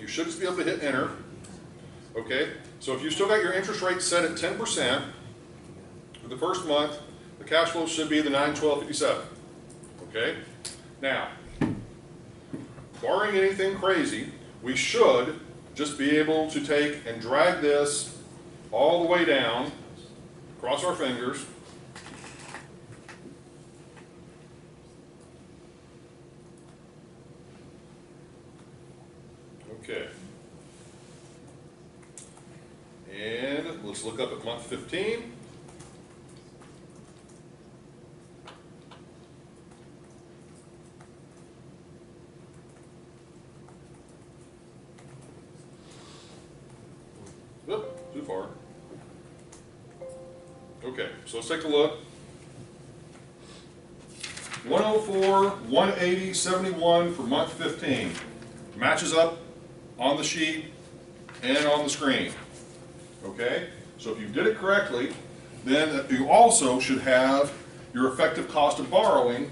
You should just be able to hit enter. Okay, so if you still got your interest rate set at 10% for the first month, the cash flow should be the 912.57. Okay, now, barring anything crazy, we should just be able to take and drag this all the way down, cross our fingers. Okay. And let's look up at month 15. Oop, too far. Okay, so let's take a look. 104, 180, 71 for month 15. Matches up on the sheet and on the screen. Okay, so if you did it correctly, then you also should have your effective cost of borrowing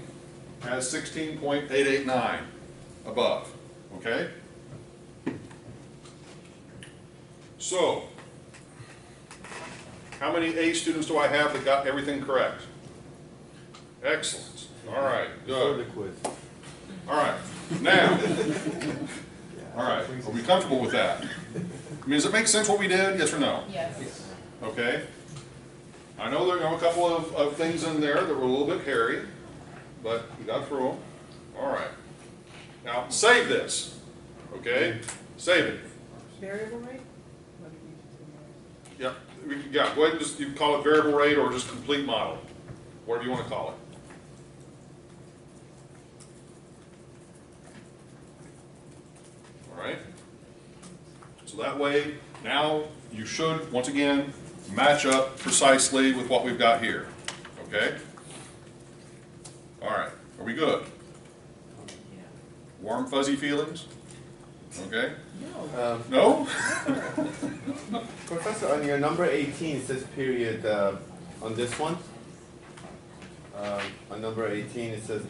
as 16.889 above. Okay, so how many A students do I have that got everything correct? Excellent. All right, good. All right, now, all right, are we comfortable with that? I mean, does it make sense what we did? Yes or no? Yes. Okay. I know there are a couple of things in there that were a little bit hairy, but we got through them. All right. Now, save this. Okay? Save it. Variable rate? Yeah, go ahead and just you can call it variable rate or just complete model, whatever you want to call it. All right. So that way, now you should, once again, match up precisely with what we've got here. Okay? All right. Are we good? Warm, fuzzy feelings? Okay? No. No? Professor, on your number 18, it says period on this one. On number 18, it says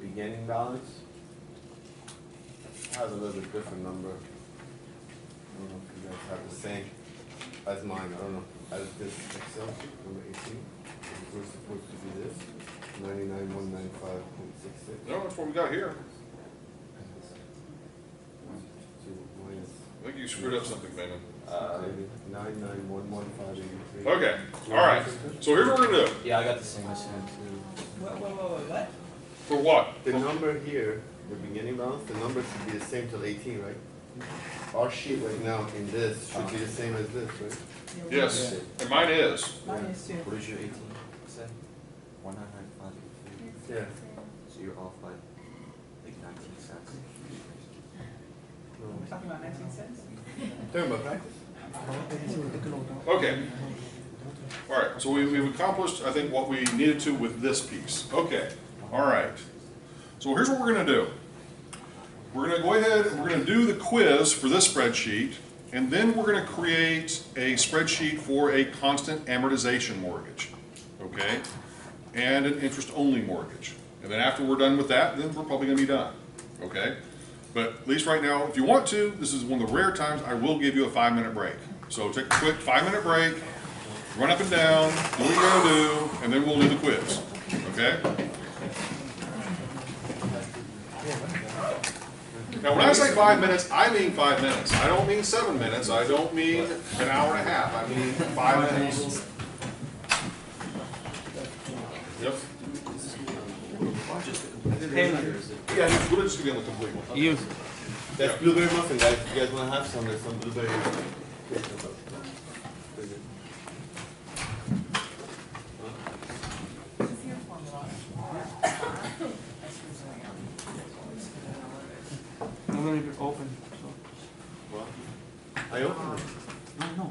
beginning balance. It has a little bit different number. I don't know if you guys have the same as mine. I don't know. As this Excel sheet, number 18. We're supposed to be this. 99,195.66. No, that's what we got here. I think you screwed up something, Fina. 99,115.83. Okay, all right. So here's what we're gonna do. Yeah, I got the same as him too. What? For what? The number here, the beginning balance, the number should be the same till 18, right? Our sheet right now in this should be the same as this, right? Yes, and mine is. Mine is too. What is your 18? Say 195.83. Yeah. So you're off by like 19 cents. We're talking about 19 cents? Talking about practice. Okay. All right, so we've accomplished, I think, what we needed to with this piece. Okay, all right. So here's what we're gonna do. We're gonna go ahead and we're gonna do the quiz for this spreadsheet, and then we're gonna create a spreadsheet for a constant amortization mortgage, okay? And an interest-only mortgage. And then after we're done with that, then we're probably gonna be done, okay? But at least right now, if you want to, this is one of the rare times I will give you a 5-minute break. So take a quick 5-minute break, run up and down, do what you're gonna do, and then we'll do the quiz, okay? Now, when I say 5 minutes, I mean 5 minutes. I don't mean 7 minutes. I don't mean an hour and a half. I mean 5 minutes. Yep. Yeah, we'll just give you the complete one. You. That's blueberry muffin, guys. If you guys want to have some, there's some blueberry. I'm gonna leave it open. So. What? I opened it. No,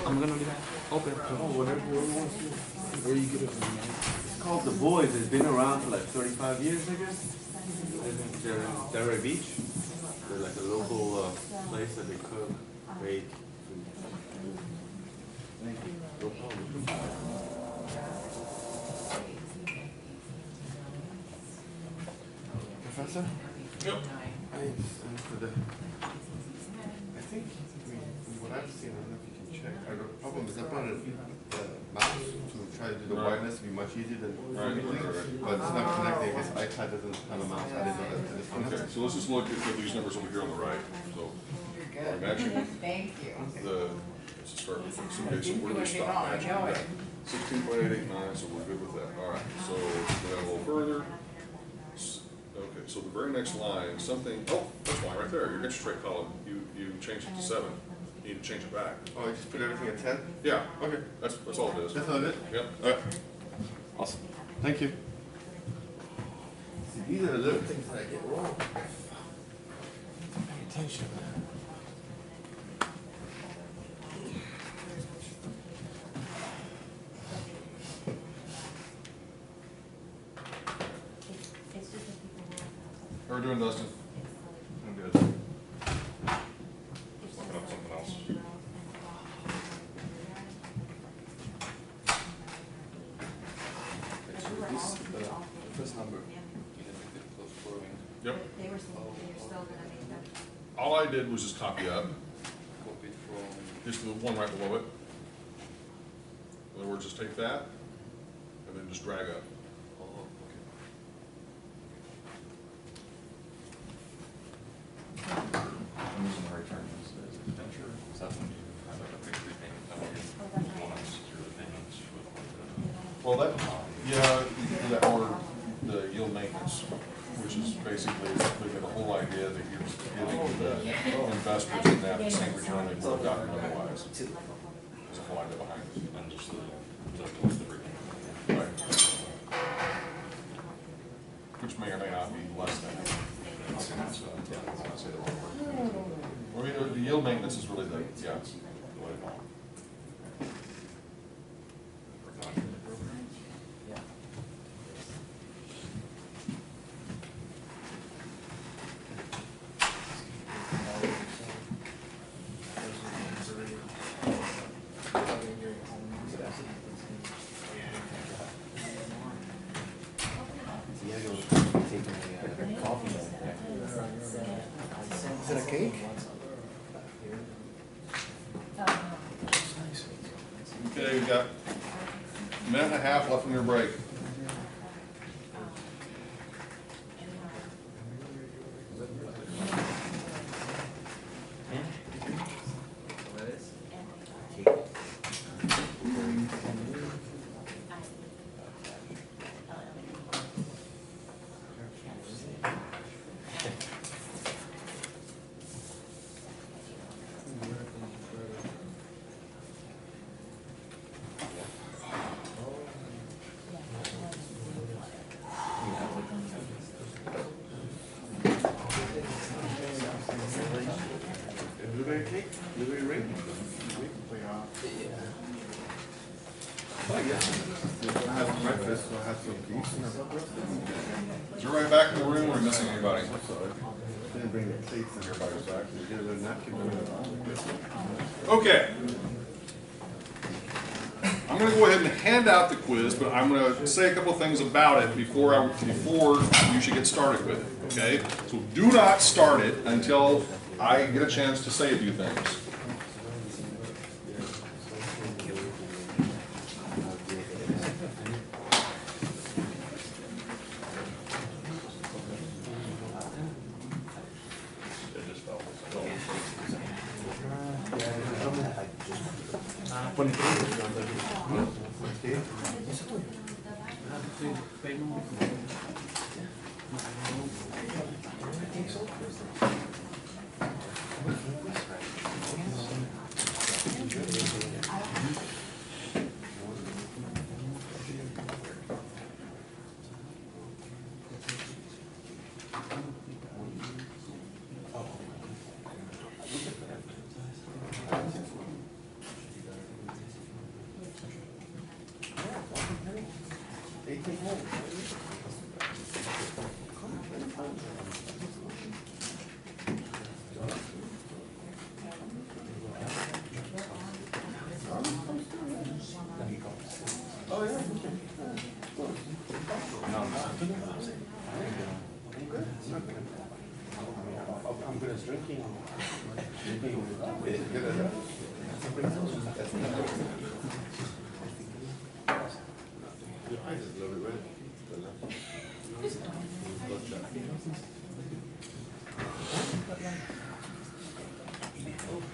I'm gonna leave it open. So. Oh, whatever you want to. Where do you get it from? It's called The Boys. It's been around for like 35 years, I guess. They're in Delray Beach. They're like a local place that they cook, bake. Thank you. No problem. Professor? Yep. Thanks for the see, I don't know if you can check. The problem is I brought a mouse to try to do the wireless to be much easier than everything, but it's not connecting. I guess iPad doesn't have a mouse. I didn't know that. This one Okay, has. so let's just look at these numbers over here on the right. So You're matching good. Thank you. let's start with this. Okay, so where do we stop matching that? 16.889, so we're good with that. All right, so go down a little further. Okay, so the very next line, something, oh, that's fine right there, your interest rate column, you changed it to 7. You need to change it back. Oh, I just put everything at 10? Yeah, Okay. that's all it is. That's all it is? Yep. All right. Awesome. Thank you. See, these are the little things that I get wrong. Pay attention. How are we doing, Dustin? I'm good. Looking up something else. First number, you didn't make it close borrowing. Yep. They were still gonna make them. All I did was just copy up, Copied from, just the one right below it. In other words, just take that, and then just drag up. oh, I'm using the return as a venture. Is that when you have like a big repayment penalty? You want to secure the payments with Well, that, yeah, that or the yield maintenance, which is basically the whole idea that you're giving the investors in that the same return they would have gotten otherwise. There's a whole idea behind it. and just the repayment. Right. Which may or may not be less than. That's, yeah, I was gonna say the wrong word. I mean, the yield maintenance is really the, yeah. The way to call it. yeah, go taking a coffee. Is it a cake? Okay, you've got a minute and a half left in your break. Blueberry cake? Blueberry ring? Oh, yeah. I have breakfast, so I have some peas and a Is everybody back in the room or are we missing anybody? sorry. Didn't bring the plates and everybody's back. We did a napkin. Okay. I'm going to go ahead and hand out the quiz, but I'm going to say a couple things about it before you should get started with it. Okay? So do not start it until I get a chance to say a few things. It just felt.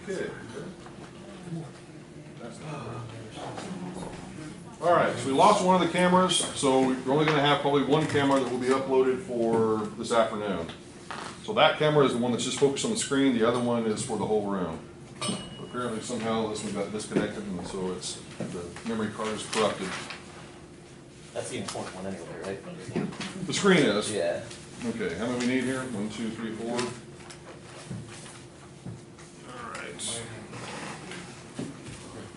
Okay. All right, so we lost one of the cameras, so we're only going to have probably one camera that will be uploaded for this afternoon. So that camera is the one that's just focused on the screen, the other one is for the whole room. Apparently somehow this one got disconnected, and so it's, the memory card is corrupted. That's the important one anyway, right? The screen is. Yeah. Okay, how many we need here? 1, 2, 3, 4. All right.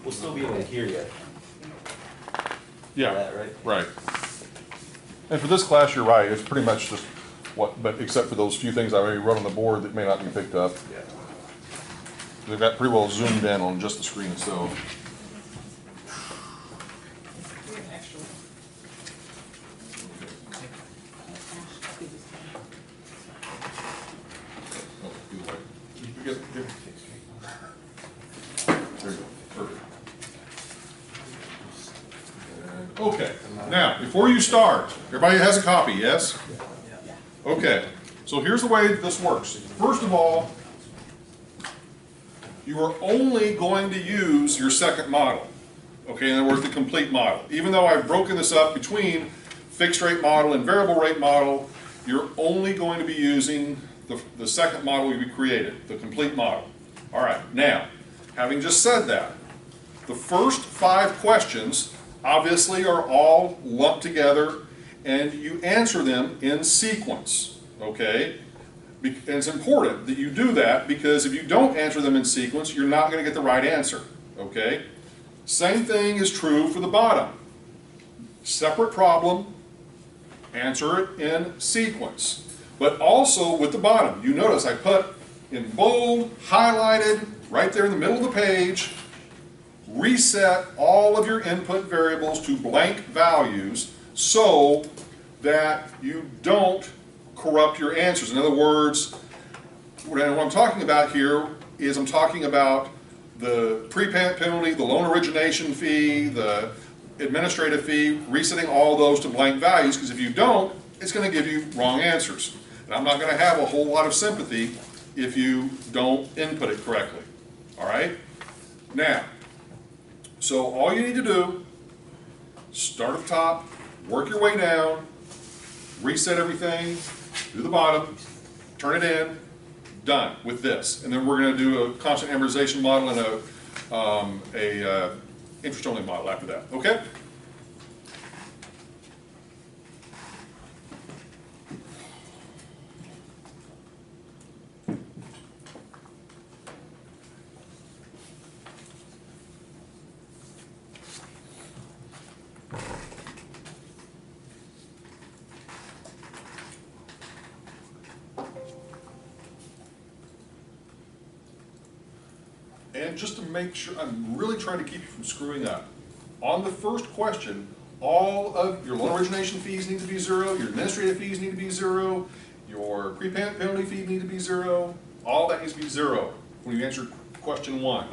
We'll still be able to hear you. Yeah, That, right? right. And for this class, you're right, it's pretty much just what, but except for those few things I already wrote on the board that may not be picked up. Yeah. They've got pretty well zoomed in on just the screen itself. We have extra. Oh, either way. You get, here. There you go, perfect. And, okay, now, before you start, everybody has a copy, yes? Okay, so here's the way this works. First of all, you are only going to use your second model. Okay, in other words, the complete model. Even though I've broken this up between fixed rate model and variable rate model, you're only going to be using the second model we created, the complete model. All right, now, having just said that, the first 5 questions obviously are all lumped together and you answer them in sequence, okay? And it's important that you do that because if you don't answer them in sequence, you're not going to get the right answer, okay? Same thing is true for the bottom. Separate problem, answer it in sequence. But also with the bottom, you notice I put in bold, highlighted, right there in the middle of the page, reset all of your input variables to blank values so that you don't corrupt your answers. In other words, what I'm talking about here is I'm talking about the prepayment penalty, the loan origination fee, the administrative fee, resetting all those to blank values, because if you don't, it's going to give you wrong answers. And I'm not going to have a whole lot of sympathy if you don't input it correctly. All right? Now, so all you need to do, start at the top, work your way down, reset everything, do the bottom, turn it in, done with this. And then we're going to do a constant amortization model and a interest-only model after that. Okay? And just to make sure, I'm really trying to keep you from screwing up. On the first question, all of your loan origination fees need to be 0, your administrative fees need to be 0, your prepayment penalty fee need to be 0, all that needs to be 0 when you answer question 1.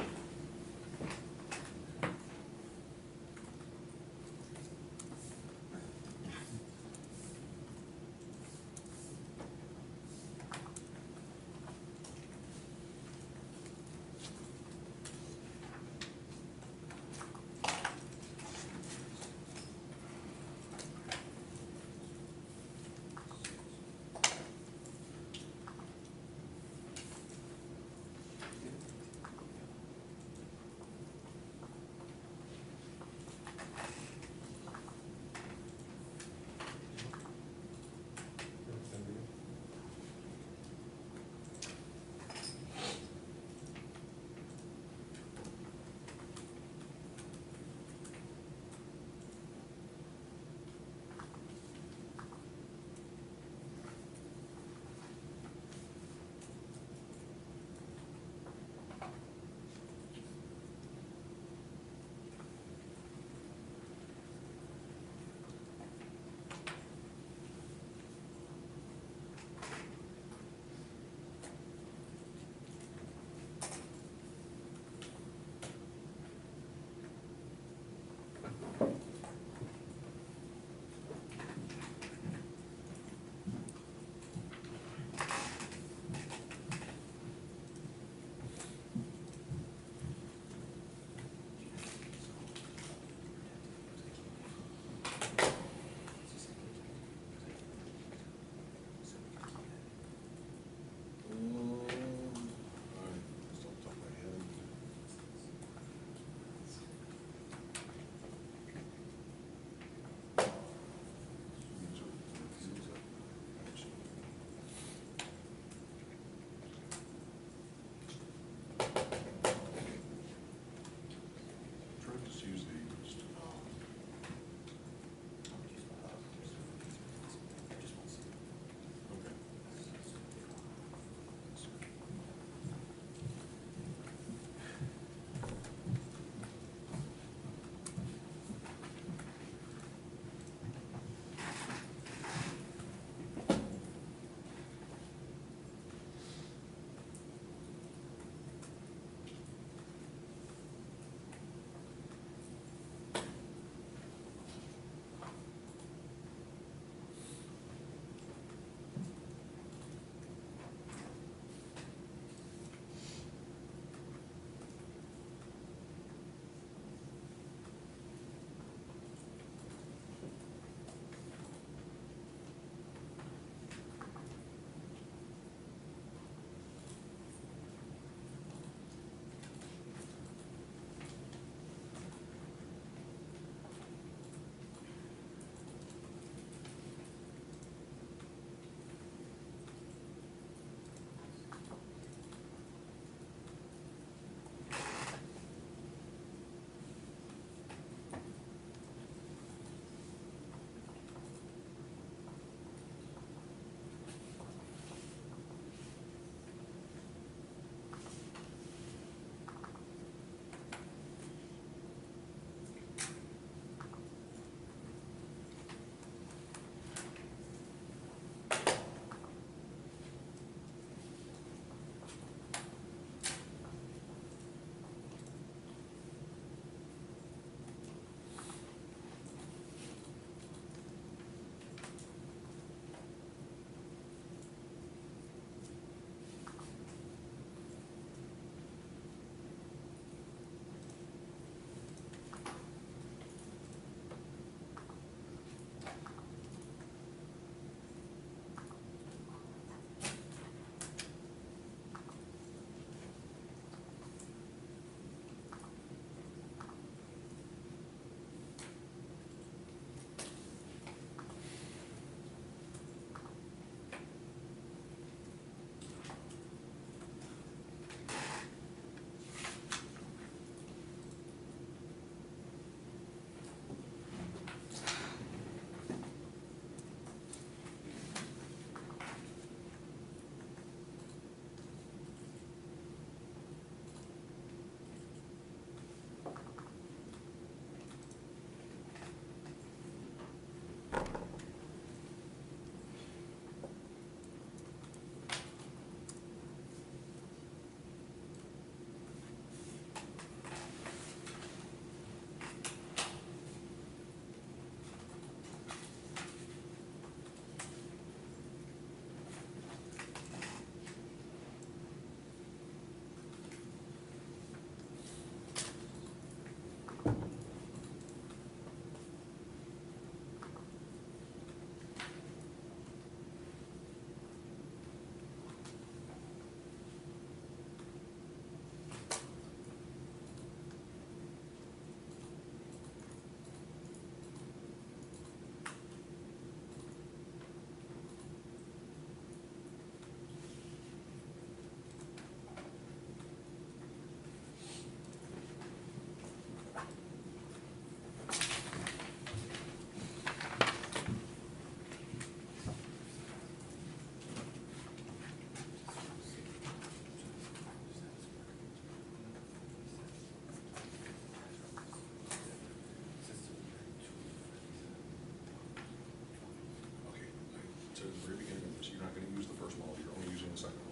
the second one.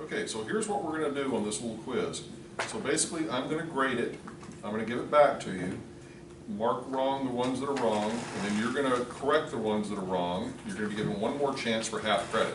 Okay, so here's what we're gonna do on this little quiz. So basically, I'm gonna grade it, I'm gonna give it back to you, mark wrong the ones that are wrong, and then you're gonna correct the ones that are wrong. You're gonna be given one more chance for half credit.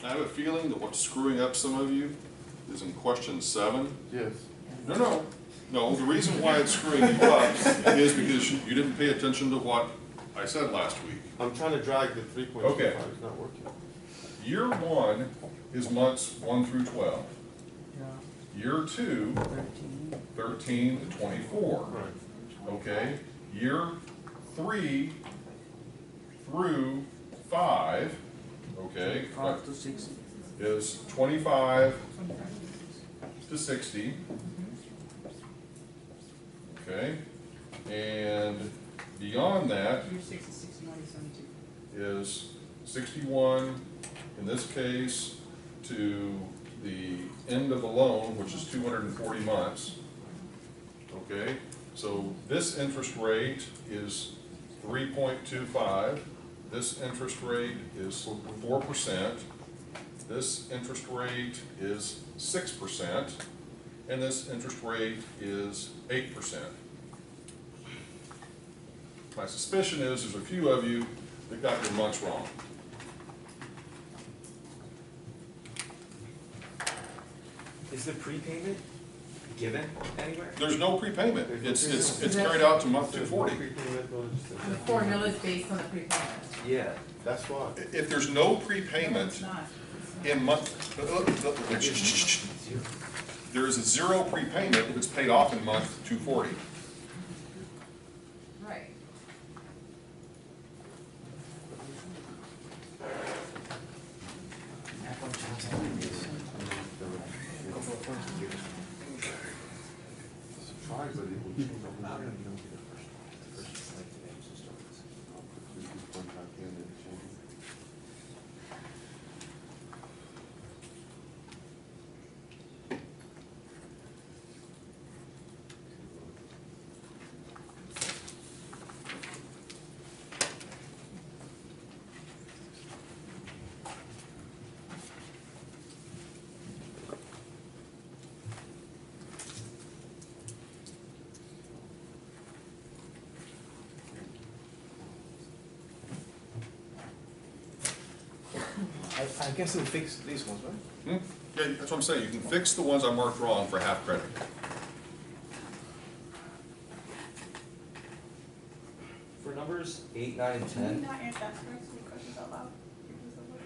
I have a feeling that what's screwing up some of you is in question 7. Yes. No, the reason why it's screwing you up is because you didn't pay attention to what I said last week. I'm trying to drag the 3.25, Okay. it's not working. Year 1 is months 1 through 12. Yeah, Year 2, 13 to 24. Right. Okay, year 3 through 5, okay, 5 to 6. is 25 to 60. Okay, and beyond that Year 6 is 69 to 72. is 61, in this case, to the end of the loan, which is 240 months. Okay, so this interest rate is 3.25. This interest rate is 4%. This interest rate is 6%. And this interest rate is 8%. my suspicion is there's a few of you that got your months wrong. Is the prepayment given anywhere? There's no prepayment. It's carried out to month 240. The formula is based on the prepayment. Yeah, that's why. If there's no No, prepayment it's not. in month, there is a zero prepayment if it's paid off in month 240. Right. I guess it'll fix these ones, right? Yeah, that's what I'm saying. You can fix the ones I marked wrong for half credit. For numbers 8, 9, and Can you 10, not answer any questions out loud? Because of what-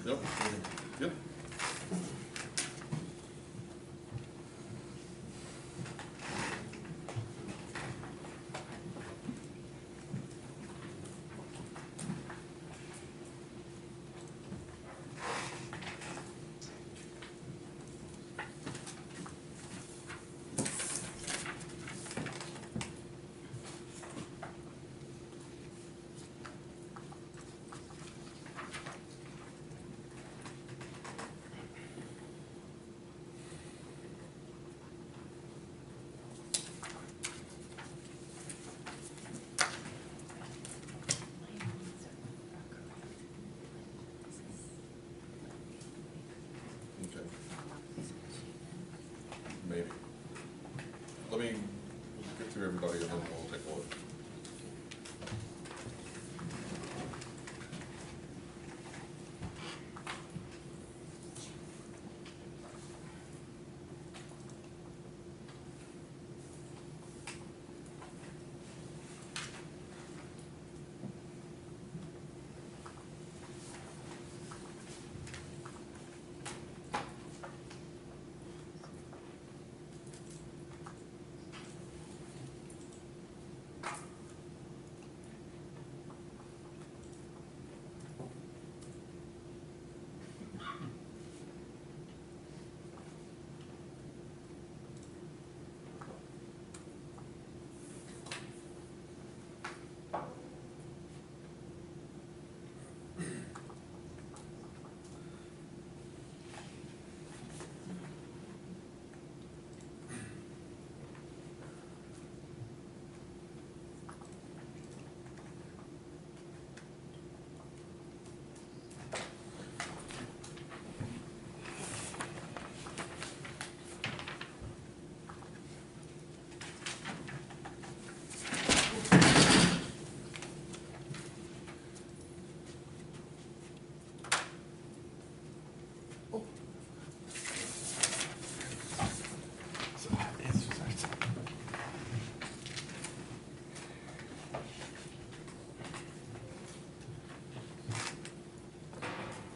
Yep. Yep. Okay. Maybe. Let me get through everybody and then we'll take a look.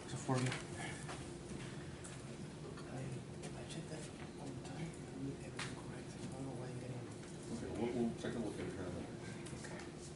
So for me. I checked that all the time, I need everything correct, I don't know why I'm getting. Okay, we'll take a look at it here in a minute.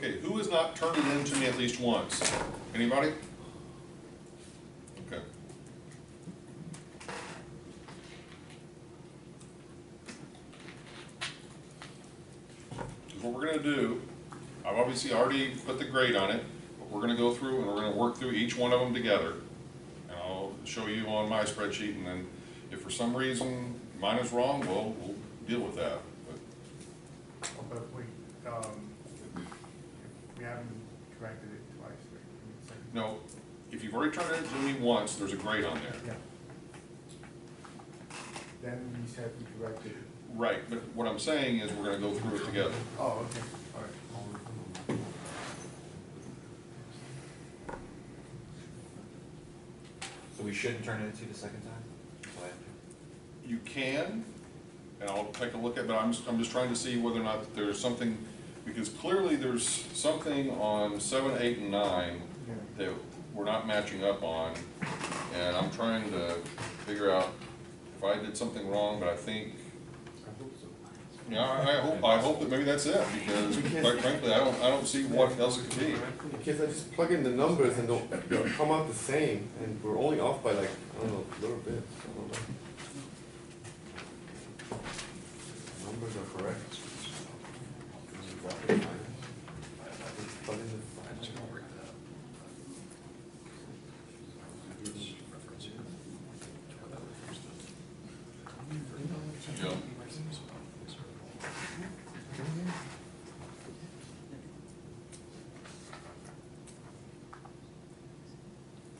Okay, who has not turned it in to me at least once? Anybody? Okay. What we're gonna do, I've obviously already put the grade on it, but we're gonna go through and we're gonna work through each one of them together. And I'll show you on my spreadsheet, and then if for some reason mine is wrong, well, we'll deal with that. But we haven't corrected it twice, right? No, if you've already turned it to me once, there's a grade on there. Yeah. Then we said we corrected it. Right, but what I'm saying is we're gonna go through it together. Oh, okay, all right. So we shouldn't turn it into the second time? So I have to- You can, and I'll take a look at it, but I'm just trying to see whether or not there's something, because clearly there's something on 7, 8, and 9 Yeah. that we're not matching up on, and I'm trying to figure out if I did something wrong, but I think, yeah, I hope that maybe that's it, because quite frankly, I don't see what else it could be. Because I just plug in the numbers and they'll come out the same, and we're only off by like, I don't know, a little bit. I don't know. Numbers are correct. Plug in the- Yeah.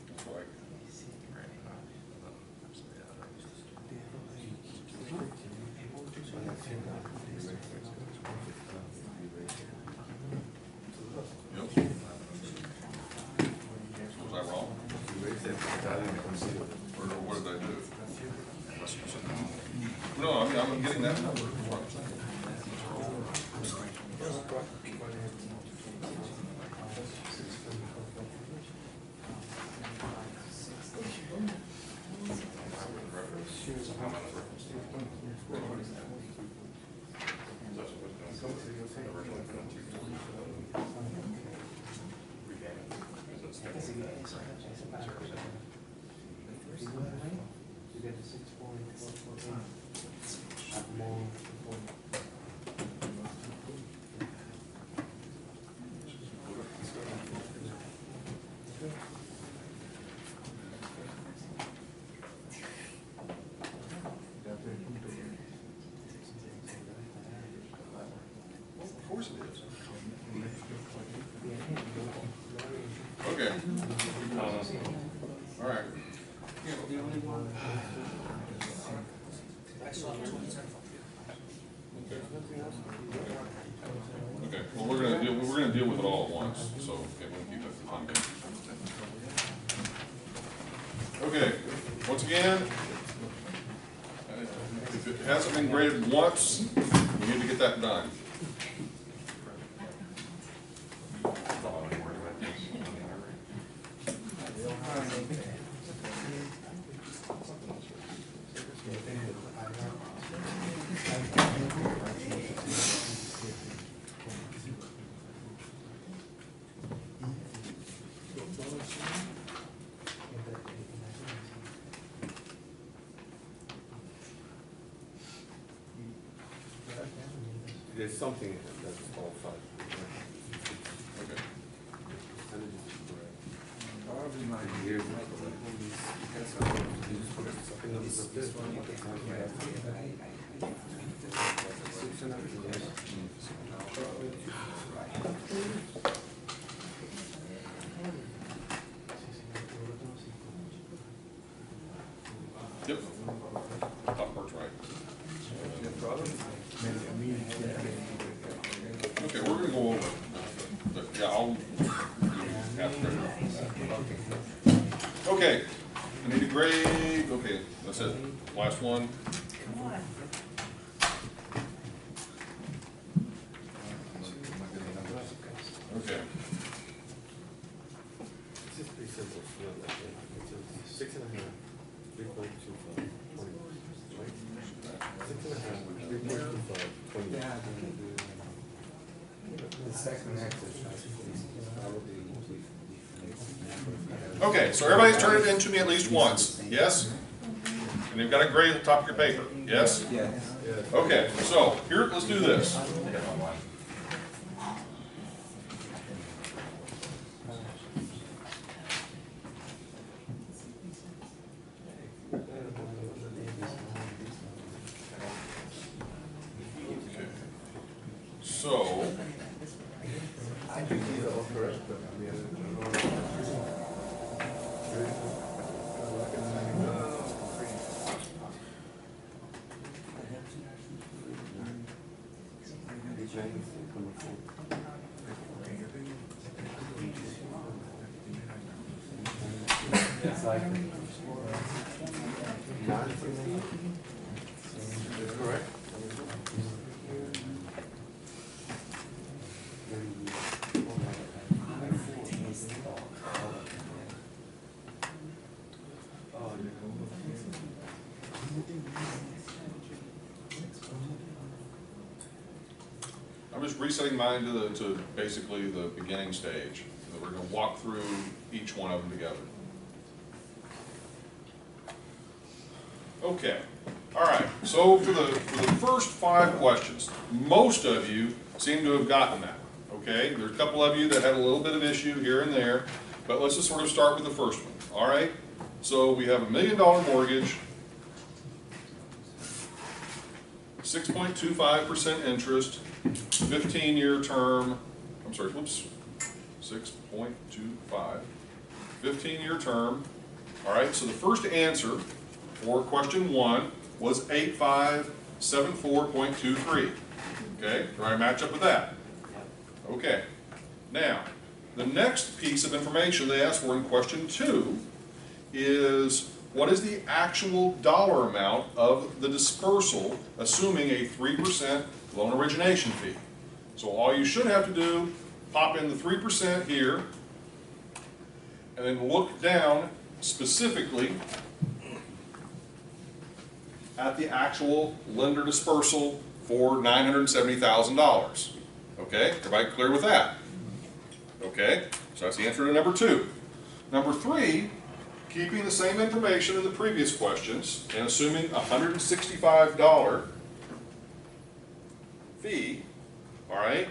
That's right. Yep. Was I wrong? Or what did I do? No, I mean, I'm getting that number. You get the 6.448 at more. Of course it is. Okay. All right. Okay, well, we're gonna deal with it all at once, so, okay, we'll keep it on there. Okay, once again, if it hasn't been graded once, we need to get that done. There's something that's qualified. Okay. Years ago. Second numbers of this one. Yep. Top part's right. Okay, we're gonna go over, but yeah, I'll do after. Okay, I need a grade, okay, that's it, last one. Okay, It's just pretty simple. It's not like that. It's a 6.5, 3.25, 20. Right? 6.5, 3.25, 20. The second exercise is probably. Okay, so everybody's turned it in to me at least once, yes? And you've got a grade at the top of your paper, yes? Yes. Okay, so here, let's do this. So, I think these are all correct, but we have it's like 960. That's correct. I'm just resetting mine to basically the beginning stage. And we're going to walk through each one of them together. Okay. All right. So for the first 5 questions, most of you seem to have gotten that. Okay. There's a couple of you that had a little bit of issue here and there, but let's just sort of start with the first one. All right. So we have $1 million mortgage, 6.25% interest, 15-year term, I'm sorry, whoops, 6.25, 15-year term. All right, so the first answer for question 1 was 8574.23. Okay, do I match up with that? Okay, now, the next piece of information they asked for in question 2 is what is the actual dollar amount of the dispersal, assuming a 3% loan origination fee. So all you should have to do, pop in the 3% here, and then look down specifically at the actual lender dispersal for $970,000. Okay, everybody clear with that? Okay, so that's the answer to number 2. Number 3, keeping the same information in the previous questions and assuming a $165 fee, all right,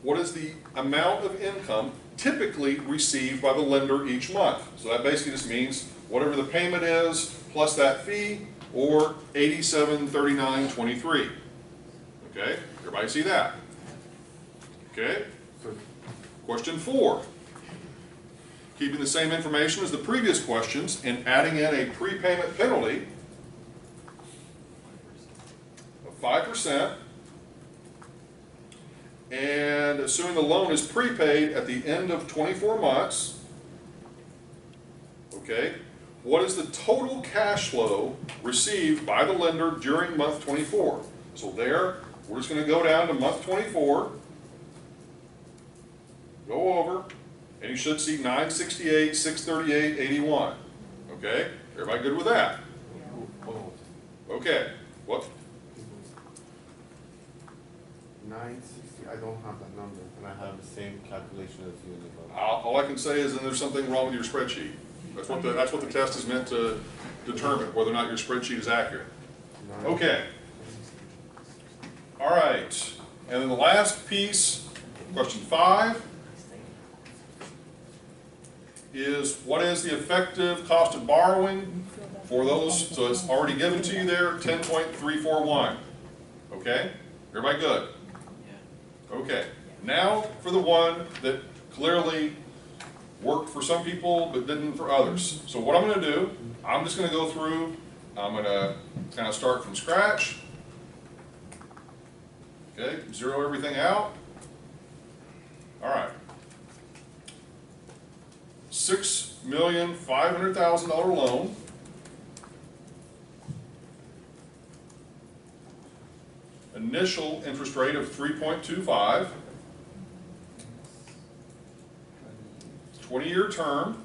what is the amount of income typically received by the lender each month? So that basically just means whatever the payment is plus that fee, or $8739.23. Okay, everybody see that? Okay, question 4. Keeping the same information as the previous questions and adding in a prepayment penalty of 5%, and assuming the loan is prepaid at the end of 24 months, okay, what is the total cash flow received by the lender during month 24? So there, we're just going to go down to month 24, go over, and you should see 968, 638, 81. Okay? Everybody good with that? Okay. What? 960, I don't have that number, and I have the same calculation as you in the book. All I can say is that there's something wrong with your spreadsheet. That's what the test is meant to determine, whether or not your spreadsheet is accurate. Okay. All right. And then the last piece, question 5, is what is the effective cost of borrowing for those? So it's already given to you there, 10.341. Okay? Everybody good? Okay. Now for the one that clearly worked for some people but didn't for others. So what I'm going to do, I'm just going to go through, I'm going to kind of start from scratch. Okay, zero everything out. All right. $6,500,000 loan. Initial interest rate of 3.25. 20-year term.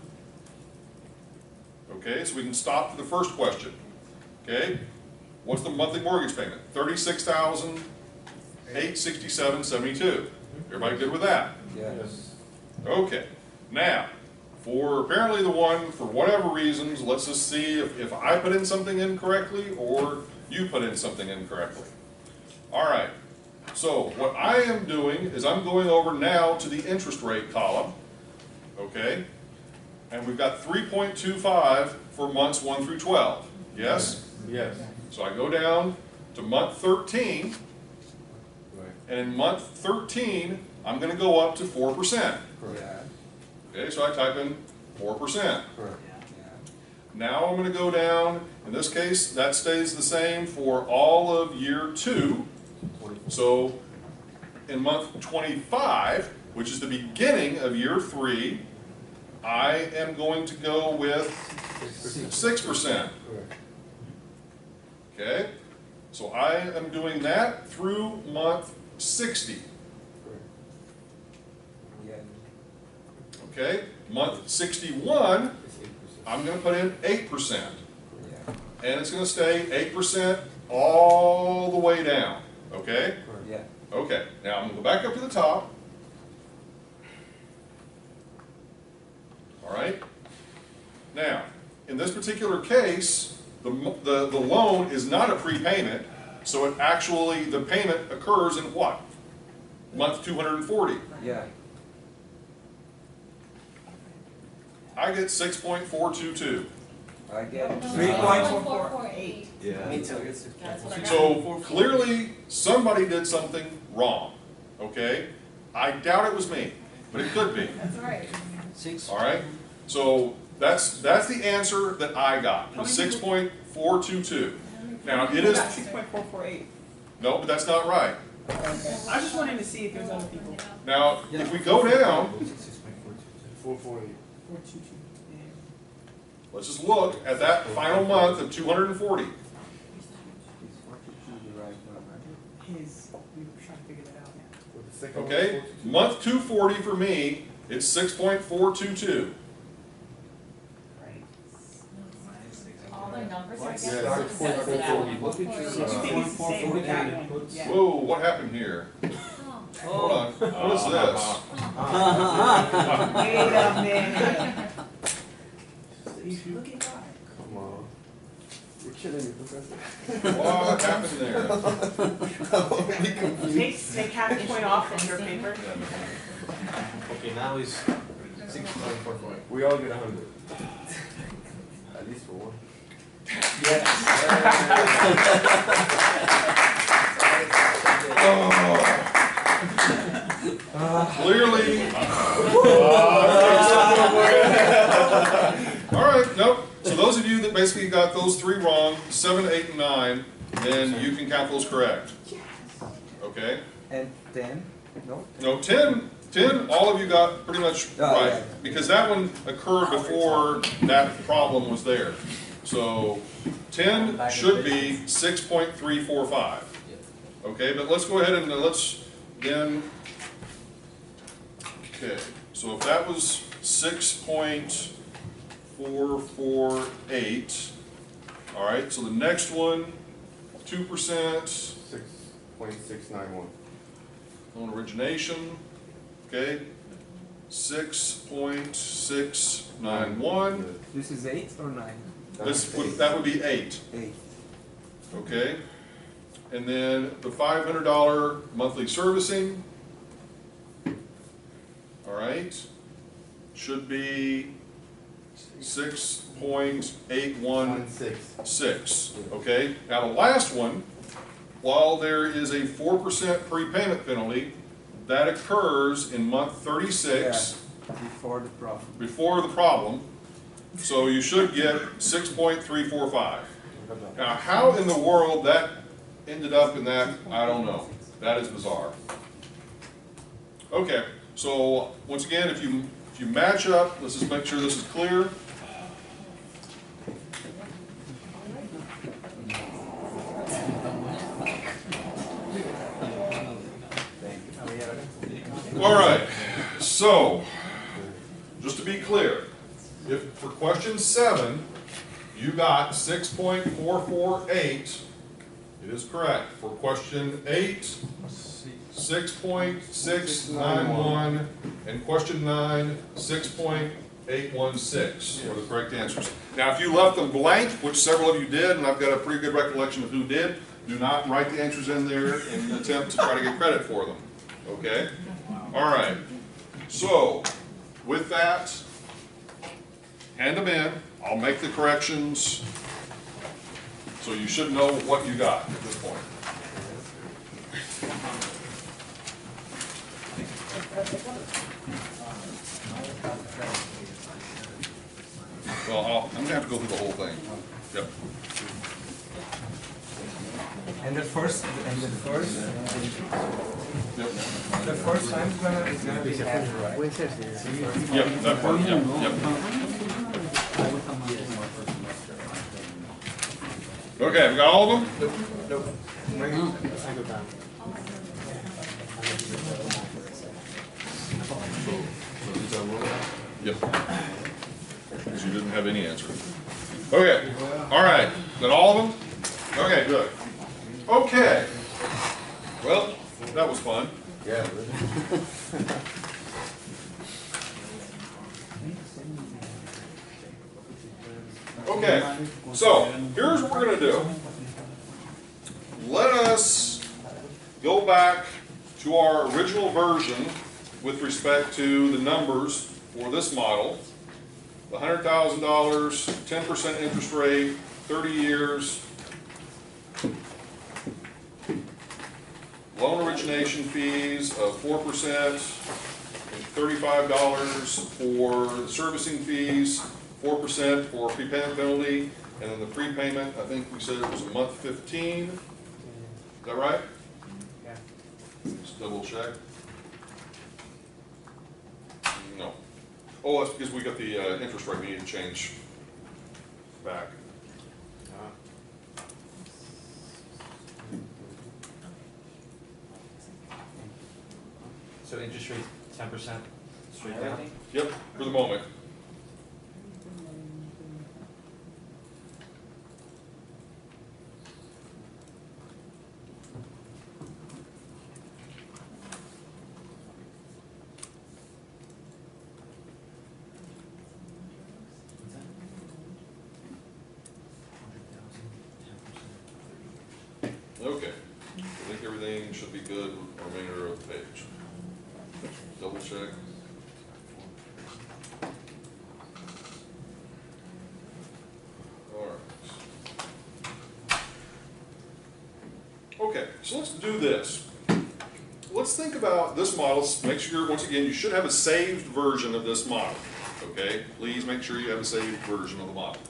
Okay, so we can stop for the first question. Okay, what's the monthly mortgage payment? $36,000 $867.72. Everybody good with that? Yes. Okay. Now, for apparently the one, for whatever reasons, let's just see if I put in something incorrectly or you put in something incorrectly. All right. So what I am doing is I'm going over now to the interest rate column. Okay. And we've got 3.25 for months 1 through 12. Yes? Yes. So I go down to month 13, Right. and in month 13, I'm going to go up to 4%. Correct. Okay, so I type in 4%. Correct. Now I'm going to go down, in this case, that stays the same for all of year 2. So in month 25, which is the beginning of year 3, I am going to go with 6%. Correct. Okay? So I am doing that through month 60. Correct. Okay? Month 61, It's 8%. I'm going to put in 8%. Yeah. And it's going to stay 8% all the way down. Okay? Yeah. Okay. Now I'm going to go back up to the top. All right? Now, in this particular case, the loan is not a prepayment, so it actually, the payment occurs in what? Month 240. Yeah. I get 6.422. I get 3.448. Yeah. Me too. That's what I got. So clearly, somebody did something wrong. Okay? I doubt it was me, but it could be. That's right. 6. All right? So that's the answer that I got, was 6.422. Now, it is, 6.448. no, but that's not right. Okay. I was just wanting to see if there's other people. Now, if we go down, 448. 422. Yeah. let's just look at that final month of 240. His, we were trying to figure that out now. For the second one, Okay? 422. Month 240 for me, it's 6.422. Right. All the numbers are Yeah, together. it's 440. Look at your You think it's the same with that one? Yeah. Whoa, what happened here? Hold on, what is this? Wait a minute. Look at that. Come on. You're killing me, Professor. What happened there? Take half a point off from your paper. Okay, now is 6.44. We all get 100. At least for one. Clearly. All right, nope. So those of you that basically got those 3 wrong, 7, 8, and 9, then you can count those correct. Okay? And 10? No? No, 10, all of you got pretty much Oh, right. yeah. Because that one occurred before that problem was there. So 10 should be 6.345. Okay, but let's go ahead and let's then, okay, so if that was 6.448, all right, so the next one, 2% 6.691. on origination, okay, 6.691, This is 8 or 9? that would be 8, 8. okay? And then the $500 monthly servicing, all right, should be 6.816, okay? Now the last one, while there is a 4% prepayment penalty, that occurs in month 36 Before the problem. before the problem, so you should get 6.345. Now, how in the world that ended up in that, I don't know. That is bizarre. Okay, so once again, if you match up, let's just make sure this is clear. All right, so just to be clear, if for question 7 you got 6.448, It is correct. For question 8, 6.691, and question 9, 6.816 are the correct answers. Now, if you left them blank, which several of you did, and I've got a pretty good recollection of who did, do not write the answers in there in an attempt to try to get credit for them. Okay? All right. So, with that, hand them in. I'll make the corrections. So you should know what you got at this point. Well, I'm going to have to go through the whole thing. Yep. And the first time is gonna be half, right? Yep, that part, yep, yep. Okay, we got all of them? Nope. Yep. Because you didn't have any answer. Okay, all right. Got all of them? Okay, good. Okay. Well, that was fun. Yeah. Okay, so here's what we're going to do. Let us go back to our original version with respect to the numbers for this model. The $100,000, 10% interest rate, 30 years, loan origination fees of 4%, $35 for the servicing fees, 4% for prepayment penalty, and then the prepayment, I think we said it was a month 15. Is that right? Yeah. Just double check. No. Oh, that's because we got the interest rate we need to change back. So interest rate 10% straight down? Yep, for the moment. Okay, I think everything should be good with the remainder of the page. Double check. All right. Okay, so let's do this. Let's think about this model. Make sure, once again, you should have a saved version of this model. Okay, please make sure you have a saved version of the model.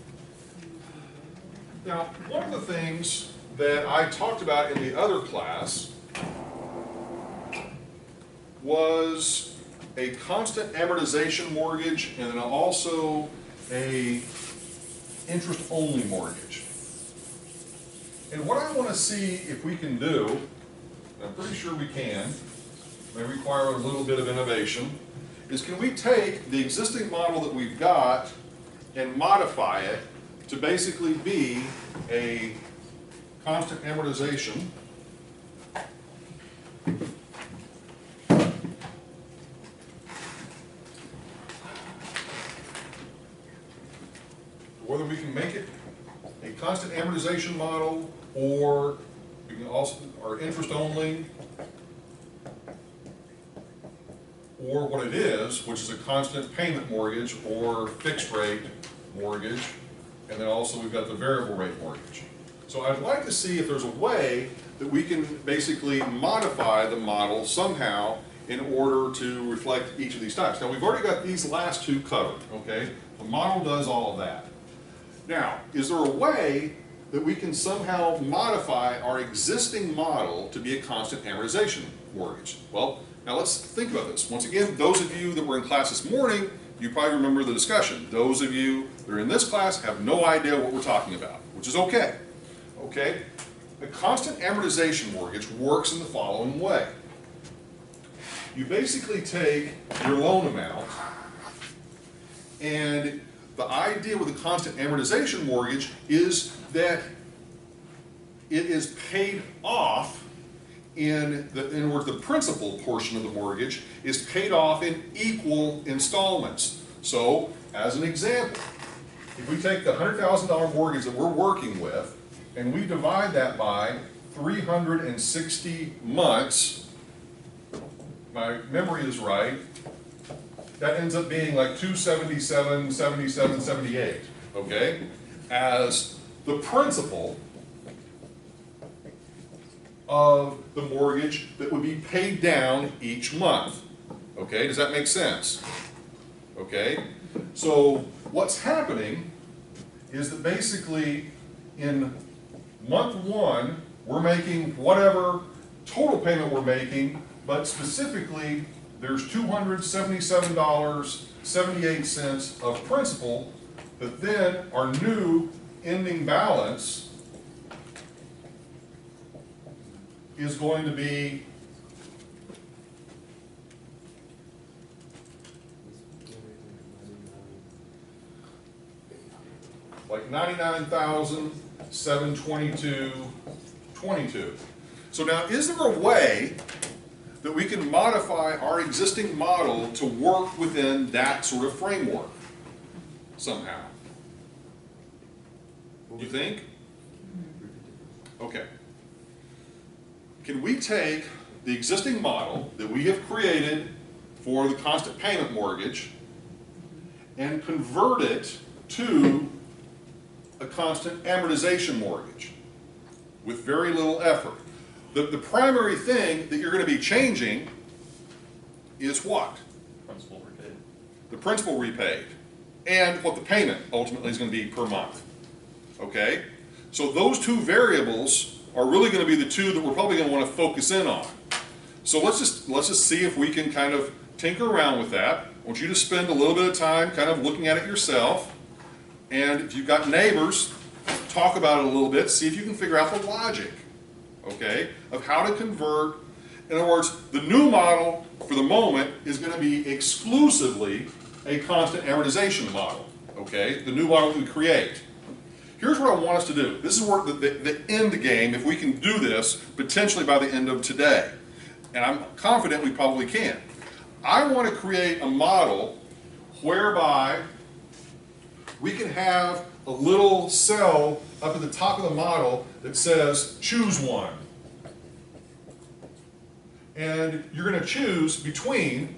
Now, one of the things that I talked about in the other class was a constant amortization mortgage and then also a interest-only mortgage. And what I want to see if we can do, and I'm pretty sure we can, may require a little bit of innovation, is can we take the existing model that we've got and modify it to basically be a constant amortization whether we can make it a constant amortization model or we can also, or interest only, or what it is, which is a constant payment mortgage or fixed rate mortgage, and then also we've got the variable rate mortgage. So I'd like to see if there's a way that we can basically modify the model somehow in order to reflect each of these types. Now we've already got these last two covered, okay? The model does all of that. Now, is there a way that we can somehow modify our existing model to be a constant amortization mortgage? Well, now let's think about this. Once again, those of you that were in class this morning, you probably remember the discussion. Those of you that are in this class have no idea what we're talking about, which is okay. Okay? A constant amortization mortgage works in the following way. You basically take your loan amount, and the idea with a constant amortization mortgage is that it is paid off in other words, the principal portion of the mortgage is paid off in equal installments. So, as an example, if we take the $100,000 mortgage that we're working with and we divide that by 360 months, my memory is right, that ends up being like 277, 77, 78, okay? As the principal of the mortgage that would be paid down each month. Okay, does that make sense? Okay, so what's happening is that basically in month one, we're making whatever total payment we're making, but specifically there's $277.78 of principal that then our new ending balance is going to be like $99,722.22. So now, is there a way that we can modify our existing model to work within that sort of framework somehow? You think? Okay. Can we take the existing model that we have created for the constant payment mortgage and convert it to a constant amortization mortgage with very little effort? The primary thing that you're going to be changing is what? Principal repaid. The principal repaid and what the payment ultimately is going to be per month. Okay? So those two variables are really going to be the two that we're probably going to want to focus in on. So let's just see if we can kind of tinker around with that. I want you to spend a little bit of time kind of looking at it yourself. And if you've got neighbors, talk about it a little bit, see if you can figure out the logic, okay, of how to convert. In other words, the new model for the moment is going to be exclusively a constant amortization model, okay, the new model that we create. Here's what I want us to do. This is where the end game, if we can do this, potentially by the end of today. And I'm confident we probably can. I want to create a model whereby we can have a little cell up at the top of the model that says, choose one. And you're going to choose between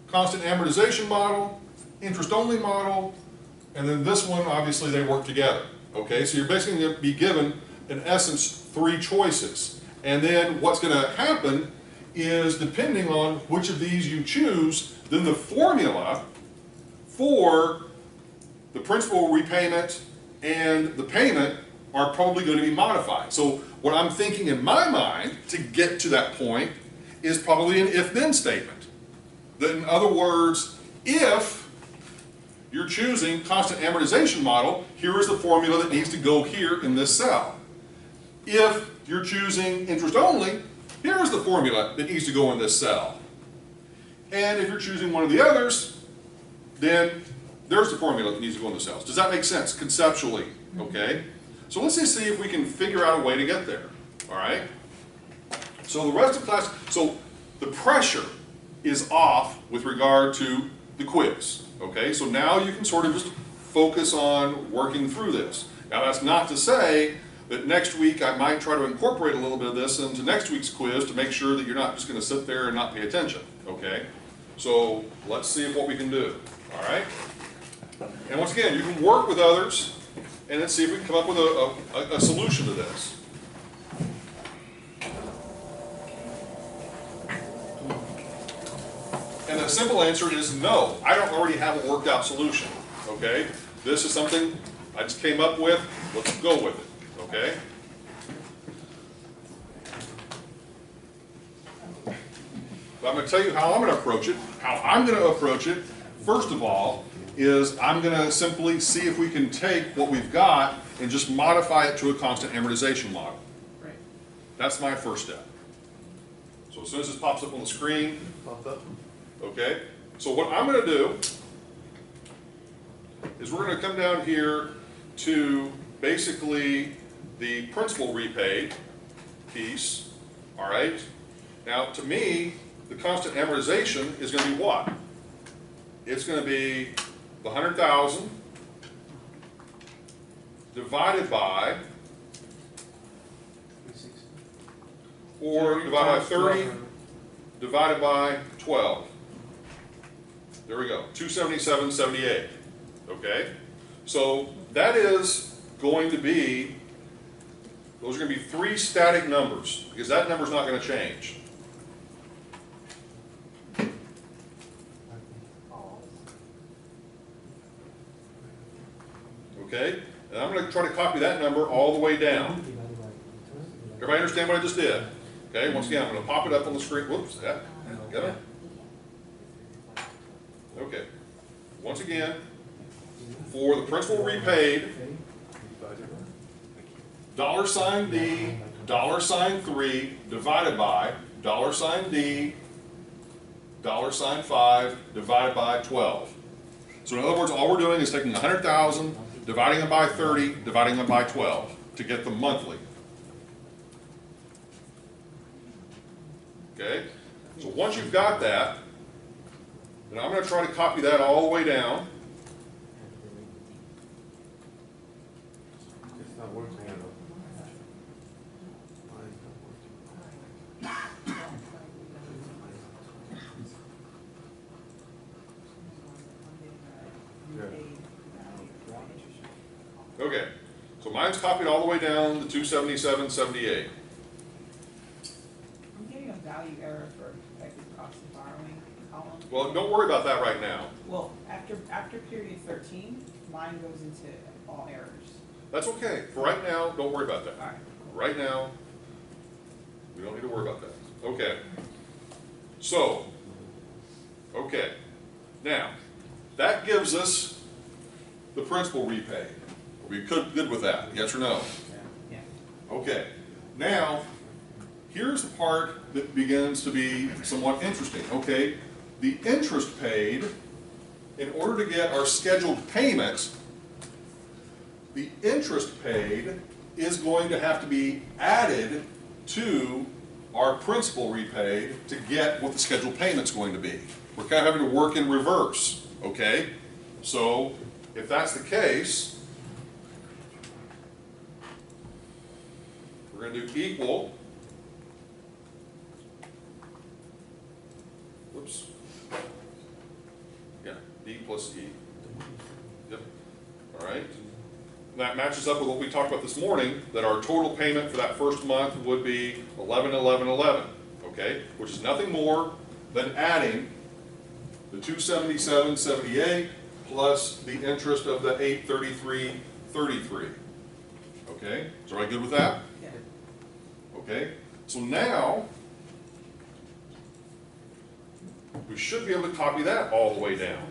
constant amortization model, interest-only model, and then this one, obviously, they work together. Okay, so you're basically going to be given, in essence, 3 choices. And then what's going to happen is, depending on which of these you choose, then the formula for the principal repayment and the payment are probably going to be modified. So what I'm thinking in my mind to get to that point is probably an if-then statement. That, in other words, if you're choosing constant amortization model, here is the formula that needs to go here in this cell. If you're choosing interest only, here is the formula that needs to go in this cell. And if you're choosing one of the others, then there's the formula that needs to go in the cells. Does that make sense conceptually? Okay? So let's just see if we can figure out a way to get there. All right? So the rest of class, so the pressure is off with regard to the quiz. Okay, so now you can sort of just focus on working through this. Now that's not to say that next week I might try to incorporate a little bit of this into next week's quiz to make sure that you're not just going to sit there and not pay attention. Okay, so let's see what we can do. All right, and once again, you can work with others and then see if we can come up with a solution to this. And the simple answer is no. I don't already have a worked out solution. Okay? This is something I just came up with. Let's go with it. Okay? But I'm going to tell you how I'm going to approach it. How I'm going to approach it, first of all, is I'm going to simply see if we can take what we've got and just modify it to a constant amortization model. Right. That's my first step. So as soon as this pops up on the screen, Popped up. okay, so what I'm going to do is we're going to come down here to basically the principal repaid piece, all right? Now, to me, the constant amortization is going to be what? It's going to be the 100,000 divided by, or divided by 30, divided by 12. There we go, 277.78, okay? So that is going to be, those are going to be 3 static numbers, because that number's not going to change. Okay? And I'm going to try to copy that number all the way down. Everybody understand what I just did? Okay, once again, I'm going to pop it up on the screen. Whoops, yeah, got it? Okay. Once again, for the principal repaid, $D, $3, divided by $D, $5, divided by 12. So in other words, all we're doing is taking 100,000, dividing them by 30, dividing them by 12 to get them monthly. Okay? So once you've got that, then I'm going to try to copy that all the way down. It's not working at all. Okay, so mine's copied all the way down to 277.78. I'm getting a value error for expected cost of borrowing column. Well, don't worry about that right now. Well, after period 13, mine goes into all errors. That's okay. For right now, don't worry about that. All right. Right now, we don't need to worry about that. Okay. So, okay. Now, that gives us the principal repaid. Are we good with that? Yes or no? Yeah. Okay. Now, here's the part that begins to be somewhat interesting. Okay, the interest paid, in order to get our scheduled payments, the interest paid is going to have to be added to our principal repaid to get what the scheduled payment's going to be. We're kind of having to work in reverse, okay? So, if that's the case, we're going to do equal, whoops, yeah, D plus E. Yep, all right. And that matches up with what we talked about this morning, that our total payment for that first month would be 11,11,11, okay? Which is nothing more than adding the 277.78 plus the interest of the 833.33. Okay, is everybody good with that? Yeah. Okay, so now we should be able to copy that all the way down.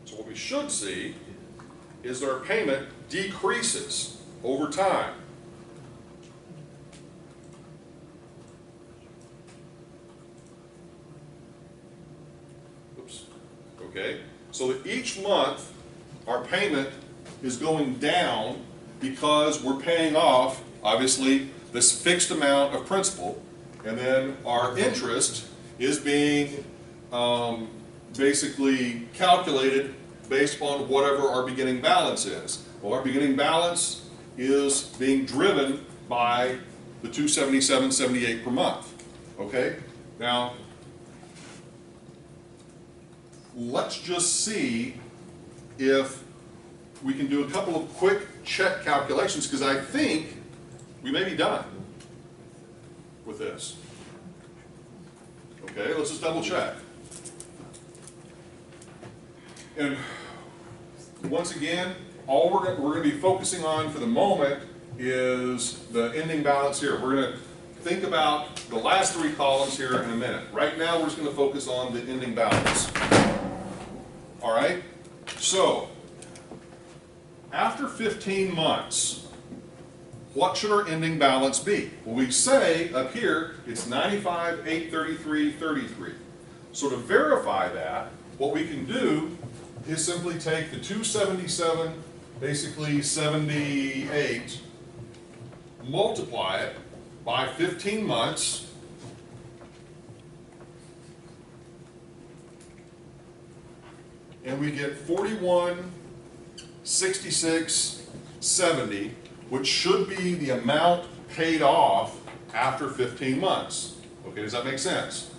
So what we should see is that our payment decreases over time. Oops. Okay, so that each month our payment is going down because we're paying off, obviously, this fixed amount of principal, and then our interest is being basically calculated based upon whatever our beginning balance is. Well, our beginning balance is being driven by the 277.78 per month. Okay? Now, let's just see if we can do a couple of quick check calculations, because I think we may be done with this. Okay, let's just double check. And once again, all we're going to be focusing on for the moment is the ending balance here. We're going to think about the last three columns here in a minute. Right now, we're just going to focus on the ending balance. All right? So, after 15 months, what should our ending balance be? Well, we say up here, it's 95,833.33. So to verify that, what we can do is simply take the 277, basically 78, multiply it by 15 months, and we get 4166.70, which should be the amount paid off after 15 months. Okay, does that make sense?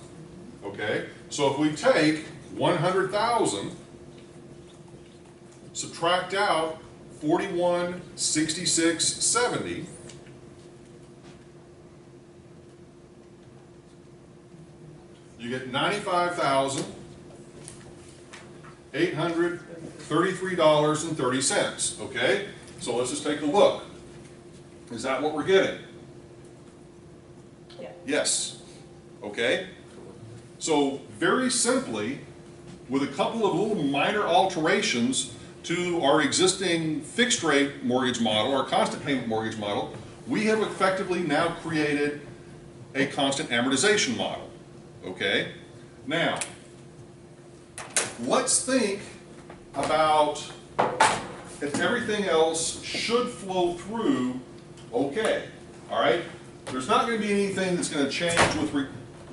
Okay, so if we take 100,000, subtract out 4166.70, you get $95,833.30. Okay, so let's just take a look. Is that what we're getting? Yeah. Yes. Okay. So very simply, with a couple of little minor alterations to our existing fixed rate mortgage model, our constant payment mortgage model, we have effectively now created a constant amortization model. Okay? Now, let's think about if everything else should flow through okay. All right? There's not going to be anything that's going to change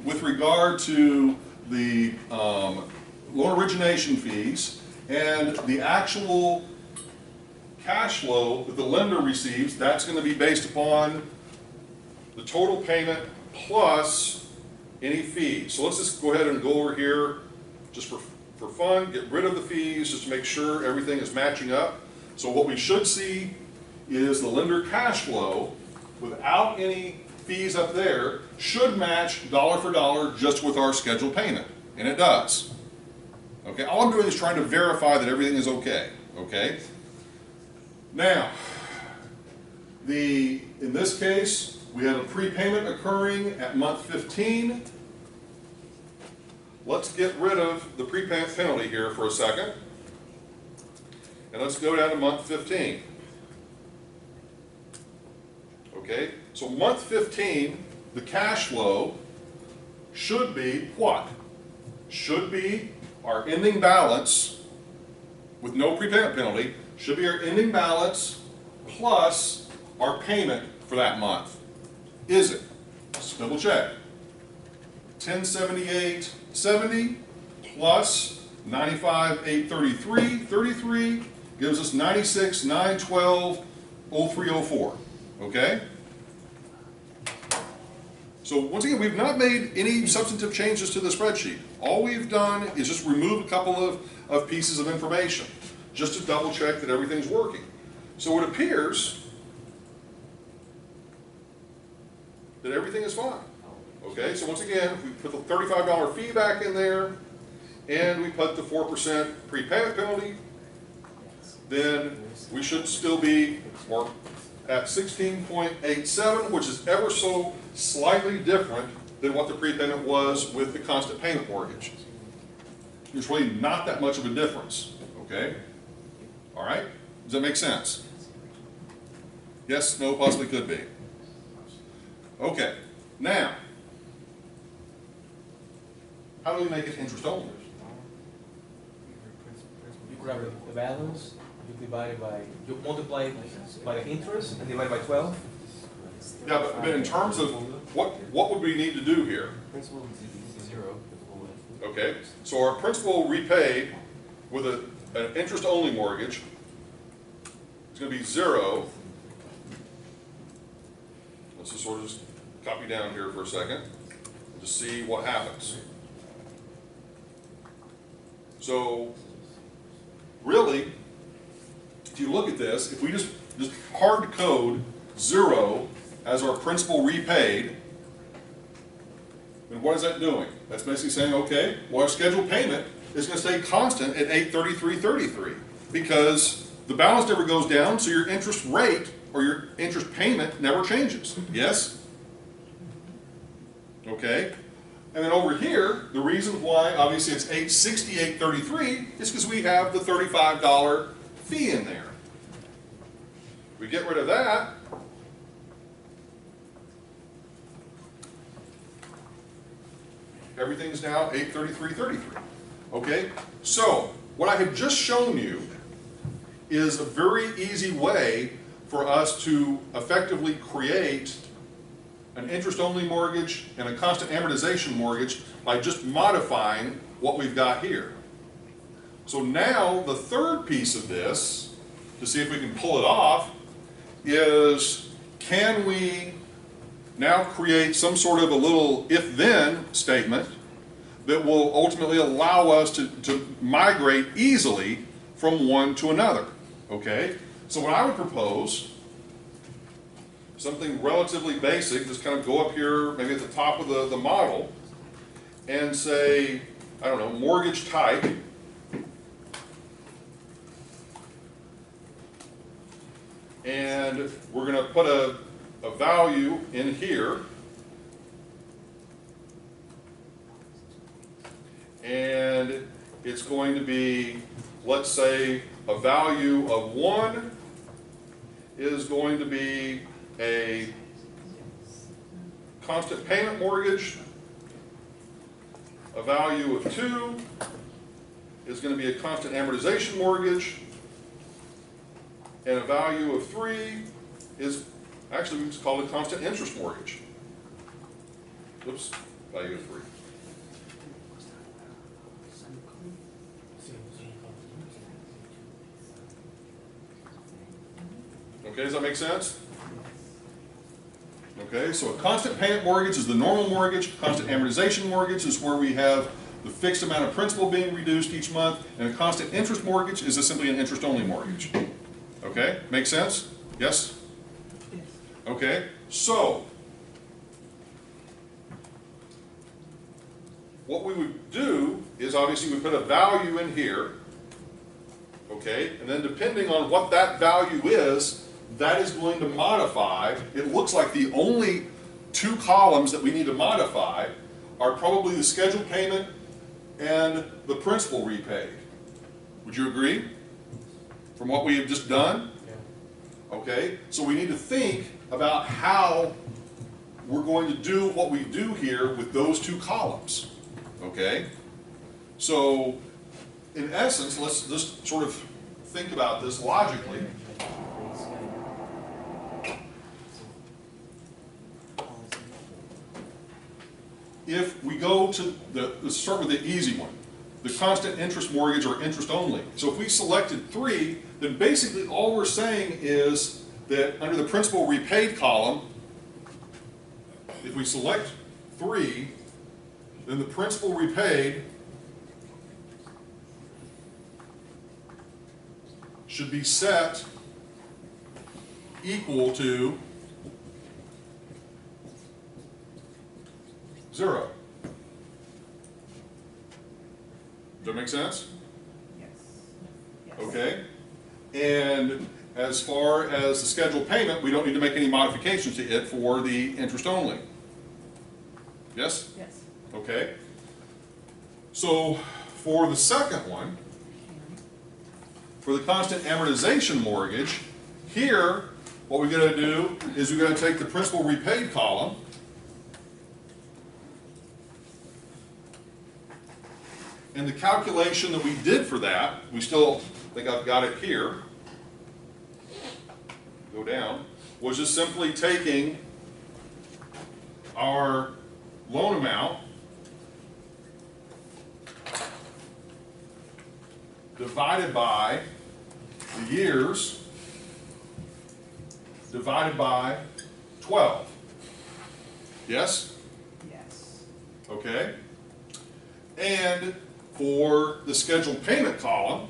with regard to the loan origination fees, and the actual cash flow that the lender receives, that's going to be based upon the total payment plus any fees. So let's just go ahead and go over here just for fun, get rid of the fees just to make sure everything is matching up. So what we should see is the lender cash flow without any fees up there should match dollar for dollar just with our scheduled payment, and it does. Okay, all I'm doing is trying to verify that everything is okay. Okay. Now, in this case, we have a prepayment occurring at month 15. Let's get rid of the prepayment penalty here for a second, and let's go down to month 15. Okay, so month 15, the cash flow should be what? Should be our ending balance with no prepayment penalty, should be our ending balance plus our payment for that month. Is it? Let's double check. 1078.70 plus 95,833.33 gives us 96,912.0304. Okay? So once again, we've not made any substantive changes to the spreadsheet. All we've done is just remove a couple of pieces of information just to double check that everything's working. So it appears that everything is fine. Okay, so once again, if we put the $35 fee back in there and we put the 4% prepayment penalty, then we should still be at 16.87, which is ever so slightly different than what the prepayment was with the constant payment mortgage. There's really not that much of a difference, okay? All right, does that make sense? Yes, no, possibly could be. Okay, now, how do we make it interest only? You grab the balance, you divide it by, you multiply it by the interest and divide it by 12. Yeah, but in terms of what would we need to do here? Principal is 0. Okay, so our principal repaid with an interest-only mortgage is going to be 0. Let's just sort of just copy down here for a second to see what happens. So, really, if you look at this, if we just hard code 0 as our principal repaid, then what is that doing? That's basically saying, okay, well, our scheduled payment is going to stay constant at $833.33 because the balance never goes down, so your interest rate or your interest payment never changes. Yes? Okay. And then over here, the reason why obviously it's $868.33 is because we have the $35 fee in there. We get rid of that. Everything's now 833.33. Okay? So, what I have just shown you is a very easy way for us to effectively create an interest-only mortgage and a constant amortization mortgage by just modifying what we've got here. So now the third piece of this, to see if we can pull it off, is can we now create some sort of a little if-then statement that will ultimately allow us to migrate easily from one to another, okay? So what I would propose, something relatively basic, just kind of go up here, maybe at the top of the model, and say, I don't know, mortgage type, and we're going to put a value in here, and it's going to be, let's say, a value of 1 is going to be a constant payment mortgage, a value of 2 is going to be a constant amortization mortgage, and a value of 3 is, actually we just call it a constant interest mortgage. Oops, value of 3. Okay, does that make sense? Okay, so a constant payment mortgage is the normal mortgage. Constant amortization mortgage is where we have the fixed amount of principal being reduced each month. And a constant interest mortgage is simply an interest-only mortgage. Okay, make sense? Yes? Yes. Okay, so what we would do is obviously we put a value in here. Okay, and then depending on what that value is, that is going to modify. It looks like the only 2 columns that we need to modify are probably the scheduled payment and the principal repaid. Would you agree? From what we have just done? Okay, so we need to think about how we're going to do what we do here with those 2 columns. Okay, so in essence, let's just sort of think about this logically. If we go to let's start with the easy one, the constant interest mortgage or interest only. So if we selected 3, then basically all we're saying is that under the principal repaid column, if we select 3, then the principal repaid should be set equal to 0. Does that make sense? Yes. Yes. Okay. And as far as the scheduled payment, we don't need to make any modifications to it for the interest only. Yes? Yes. Okay. So for the second one, for the constant amortization mortgage, here what we're going to do is we're going to take the principal repaid column and the calculation that we did for that, we still think I've got it here, go down, was just simply taking our loan amount divided by the years divided by 12. Yes? Yes. Okay. And for the scheduled payment column,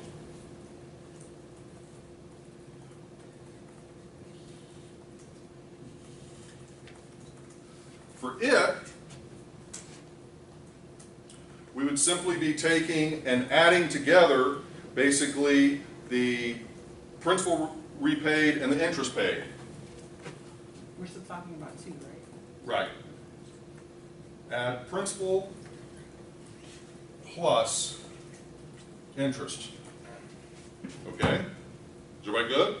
for it, we would simply be taking and adding together basically the principal repaid and the interest paid. We're still talking about 2, right? Right. Add principal plus interest. Okay? Is everybody good?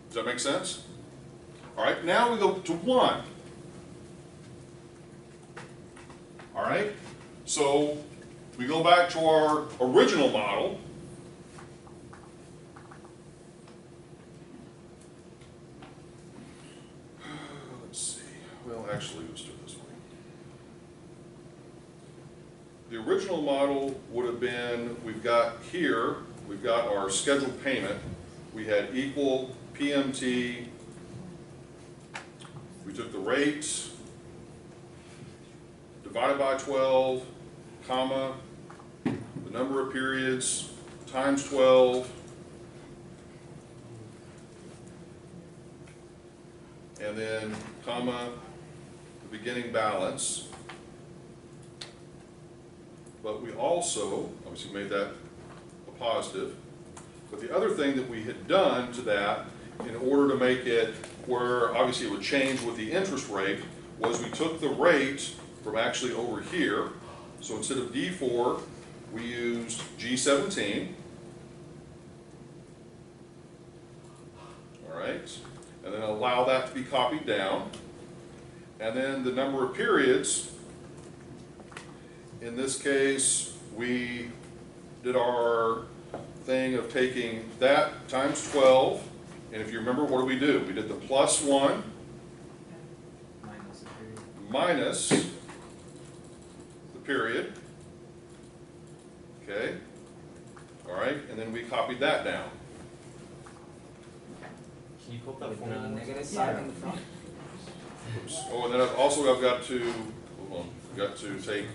Does that make sense? All right, now we go to 1. All right, so we go back to our original model. Let's see. Well, actually, let's do it this way. The original model would have been, we've got our scheduled payment. We had equal PMT. We took the rate, divided by 12, comma, the number of periods, times 12, and then comma, the beginning balance. But we also, obviously made that a positive. But the other thing that we had done to that, in order to make it where obviously it would change with the interest rate, was we took the rate from actually over here. So instead of D4, we used G17. All right, and then allow that to be copied down. And then the number of periods, in this case, we did our thing of taking that times 12, and if you remember, what do? We did the plus 1 minus the period, okay, all right, and then we copied that down. Can you put that for me? Negative sign in the front. Oops. Oh, and then I've got to, hold on, I've got to take,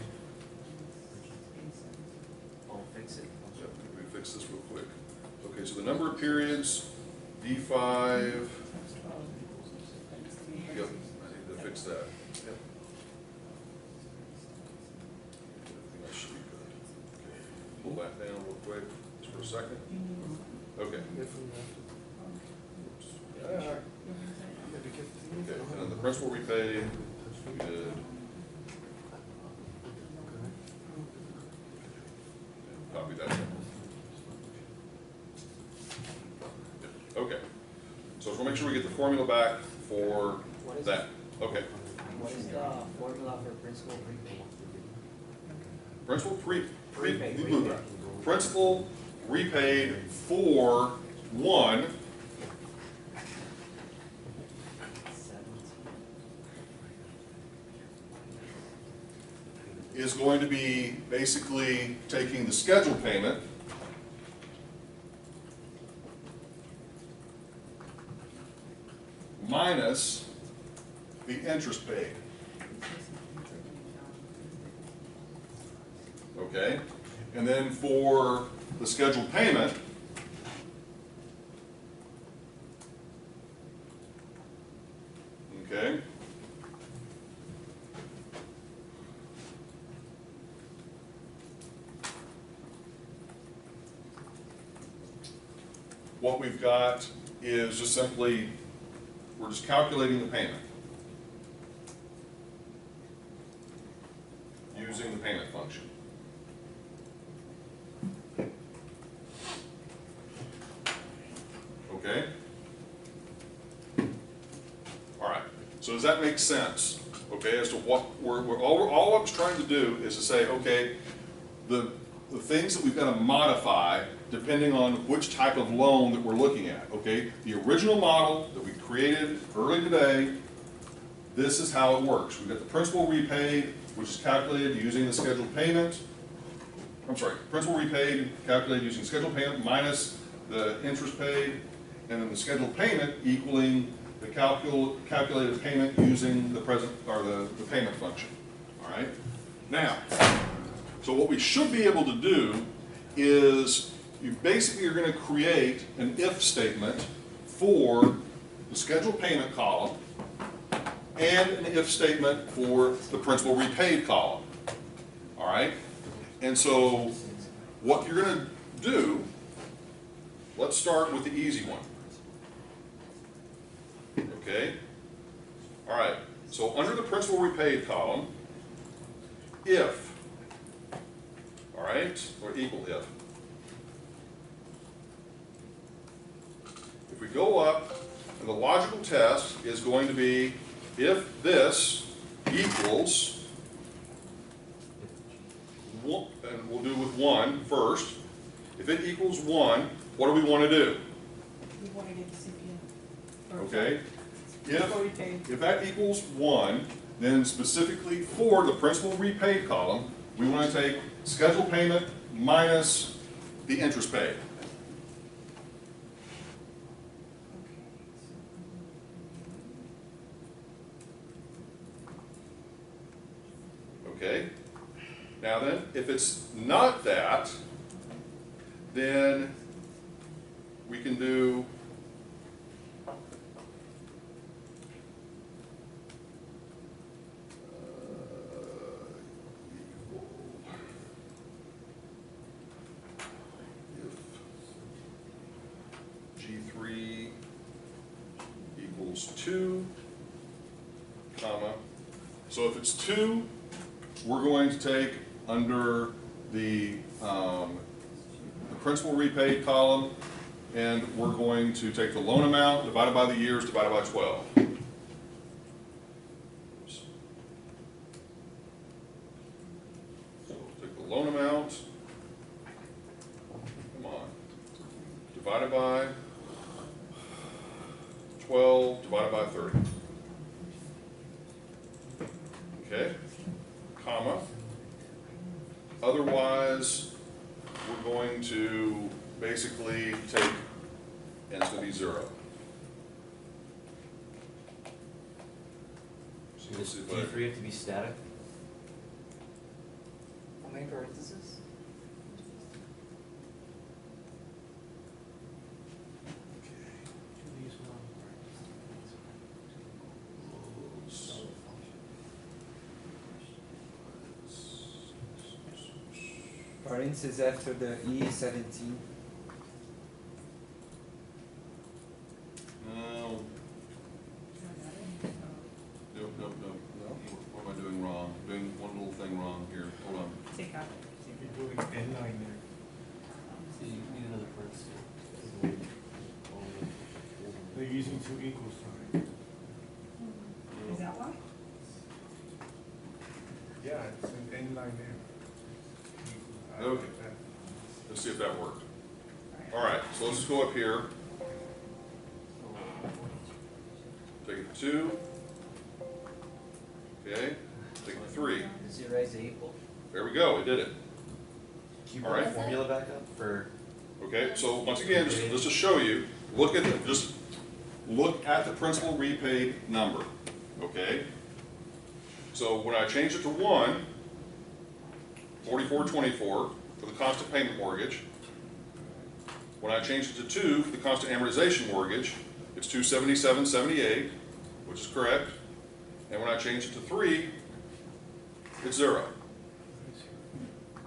I'll fix it. let me fix this real quick. Okay, so the number of periods, D5, yep, I need to fix that. Yep. Everything else should be good. Okay, pull that down real quick, just for a second. Okay. Okay, and then the principal repaid, we did. Copy that down. Okay, so we'll make sure we get the formula back for that. Okay. What is the formula for principal prepaid? Principal repaid for 1 is going to be basically taking the scheduled payment minus the interest paid. Okay? And then for the scheduled payment, okay? What we've got is just simply, we're just calculating the payment using the payment function. Okay? All right, so does that make sense? Okay, as to what all I was trying to do is to say, okay, the things that we've got to modify depending on which type of loan that we're looking at, okay? The original model that we created early today, this is how it works. We've got the principal repaid, which is calculated using the scheduled payment. I'm sorry, principal repaid calculated using scheduled payment minus the interest paid, and then the scheduled payment equaling the calculated payment using the present or the payment function. All right? Now, so what we should be able to do is you basically are going to create an if statement for the scheduled payment column and an if statement for the principal repaid column. All right? And so what you're going to do, let's start with the easy one. Okay? All right. So under the principal repaid column, if, all right, or equal if. If we go up, and the logical test is going to be if this equals, and we'll do with 1 first. If it equals 1, what do we want to do? We want to get the CPM. Okay? Before we pay. If that equals 1, then specifically for the principal repaid column, we want to take scheduled payment minus the interest paid. Okay? Now then, if it's not that, then we can do G3 equals 2, comma. So if it's 2, we're going to take under the principal repaid column, and we're going to take the loan amount divided by the years divided by 12. Oops. So take the loan amount, come on, divided by 12 divided by 30. Okay, comma. Otherwise, we're going to basically take, and it's going to be 0. So let's see if I, G3 have to be static? How many parentheses? Parentheses after the E17. no. Nope. What am I doing wrong? I'm doing one little thing wrong here. Hold on. Take out. You're doing N line there. So you need another parenthesis. They're using 2 equals sign. Is that why? Yeah, it's an N line there. Okay. Let's see if that worked. All right, so let's just go up here. Take it to 2. Okay, take it to 3. 0 is equal. There we go, it did it. Can you All put right. the formula back up for? Okay, so once again, just to show you, look at the principal repaid number. Okay? So when I change it to 1, 4424 for the constant payment mortgage. When I change it to 2 for the constant amortization mortgage, it's 277.78, which is correct. And when I change it to 3, it's 0.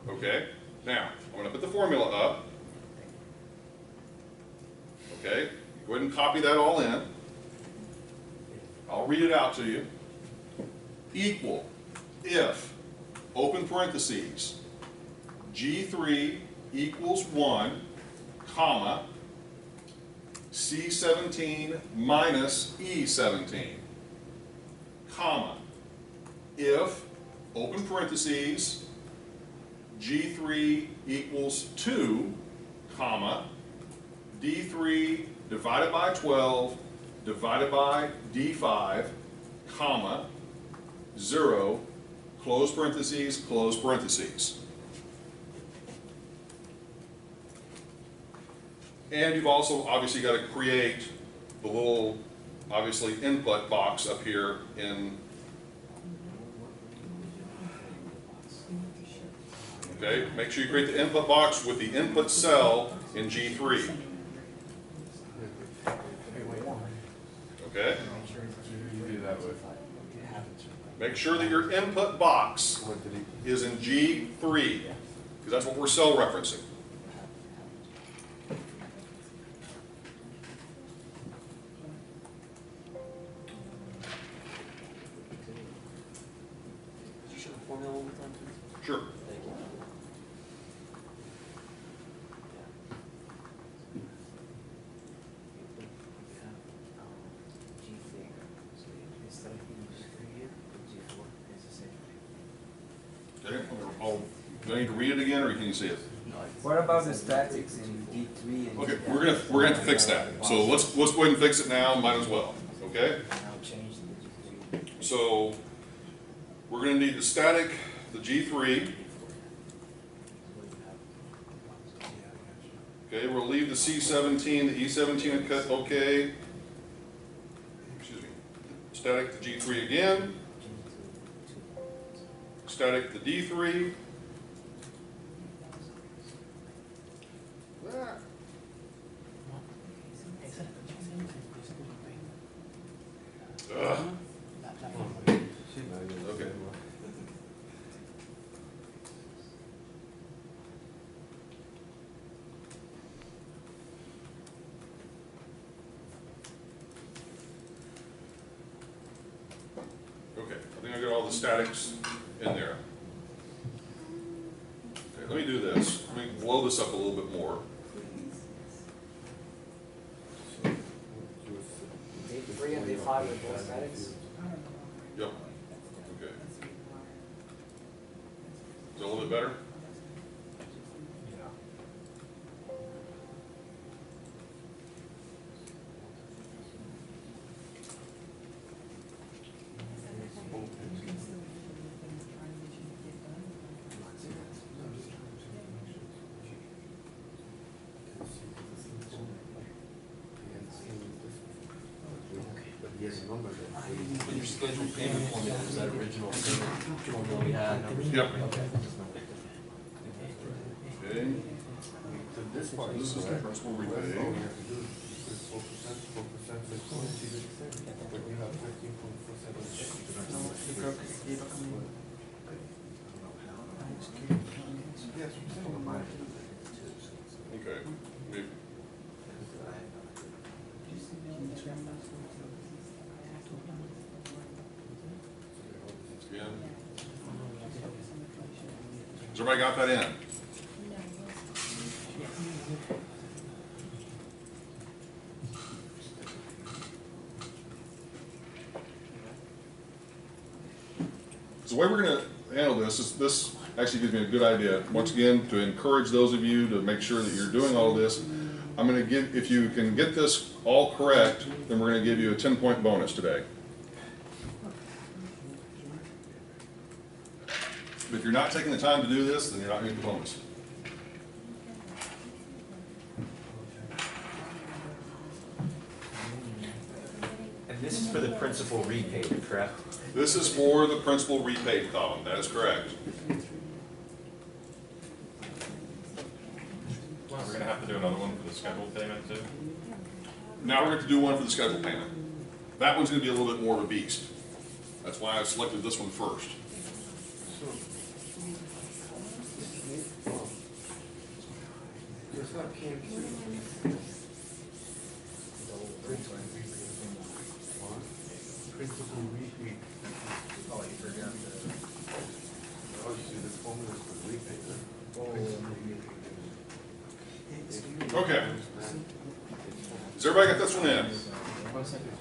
Okay? Now, I'm going to put the formula up. Okay? Go ahead and copy that all in. I'll read it out to you. Equal if, open parentheses, G3 equals 1, comma, C17 minus E17, comma, if, open parentheses, G3 equals 2, comma, D3 divided by 12 divided by D5, comma, 0, close parentheses, close parentheses. And you've also obviously got to create the little, obviously, input box up here in, okay, make sure you create the input box with the input cell in G3. Okay? Make sure that your input box is in G3, because that's what we're cell referencing. Could you show the formula one more time, please? Sure. Thank you. Okay, do I need to read it again, or can you see it? What about the statics in D3 and Okay, we're gonna have to fix that. So let's go ahead and fix it now. Might as well. Okay. So we're gonna need the static, the G3. Okay, we'll leave the C17, the E17 cut. Okay. Excuse me. Static the G3 again. Static the D3. Ah. Ugh. Okay. Okay, I think I got all the statics in there. Okay, let me do this. Let me blow this up a little bit more. D3 and D5 with both statics? Yep. Okay. Is that a little bit better? But your scheduled payment formula is that original payment formula we had? Yep. Okay. Okay. So this part This is the principal repay. All we have to do is 4%, 4%, 6.2%, but we have 15.47. Yes, Okay. Maybe. Again. Has everybody got that in? So the way we're going to handle this is this actually gives me a good idea. Once again, to encourage those of you to make sure that you're doing all this, I'm going to give, if you can get this all correct, then we're going to give you a 10-point bonus today. But if you're not taking the time to do this, then you're not going to get the bonus. And this is for the principal repaid, correct? This is for the principal repaid column. That is correct. We're gonna have to do another one for the scheduled payment too? Now we're going to do one for the scheduled payment. That one's going to be a little bit more of a beast. That's why I selected this one first. Just like principal repeat. Oh, you forgot the. Oh, you see the formulas for repeat. Okay. Has everybody got this one in? One second.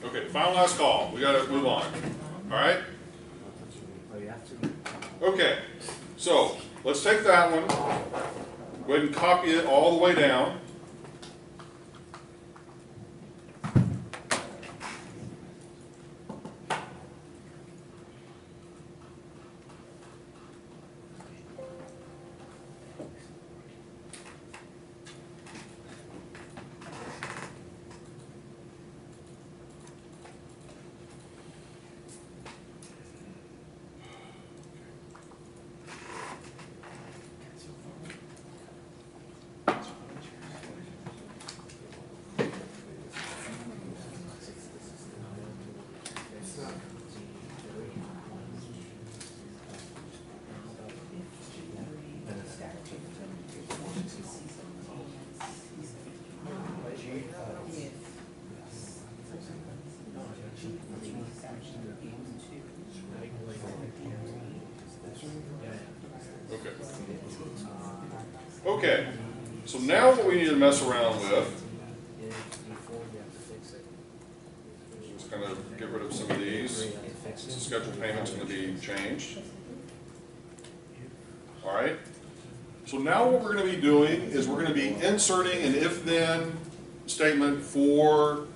Okay, final last call. We got to move on. All right? Okay, so let's take that one. Go ahead and copy it all the way down. Okay. Okay, so now what we need to mess around with, just kind of get rid of some of these. The scheduled payment's going to be changed. All right. So now what we're going to be doing is we're going to be inserting an if-then statement for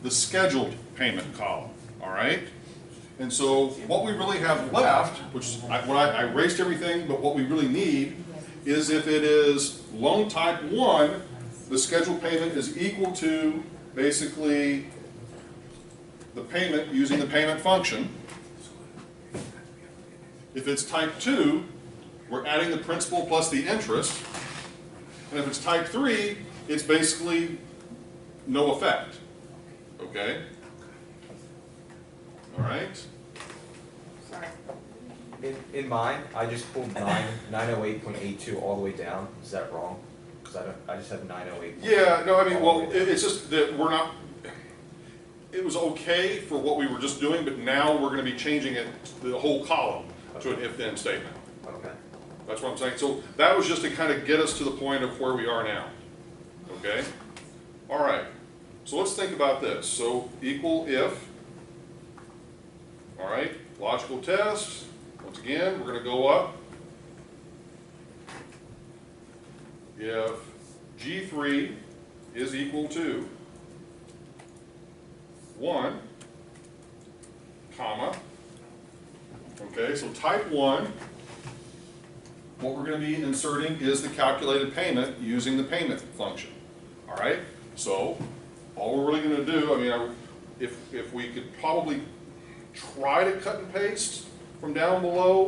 the scheduled payment column. All right. And so what we really have left, which I erased everything, but what we really need is if it is loan type 1, the scheduled payment is equal to basically the payment using the payment function. If it's type 2, we're adding the principal plus the interest. And if it's type 3, it's basically no effect. Okay? All right? Sorry. In mine, I just pulled 908.82 all the way down. Is that wrong? Because I just have 908. Yeah, no, I mean, well, it's just that we're not, it was okay for what we were just doing, but now we're going to be changing it, the whole column, to an if-then statement. Okay. That's what I'm saying. So that was just to kind of get us to the point of where we are now. Okay? All right. So let's think about this. So equal if. All right. Logical test. Once again, we're going to go up. If G3 is equal to 1, comma. Okay, so type 1, what we're going to be inserting is the calculated payment using the payment function. All right, so all we're really going to do, I mean, if we could probably try to cut and paste from down below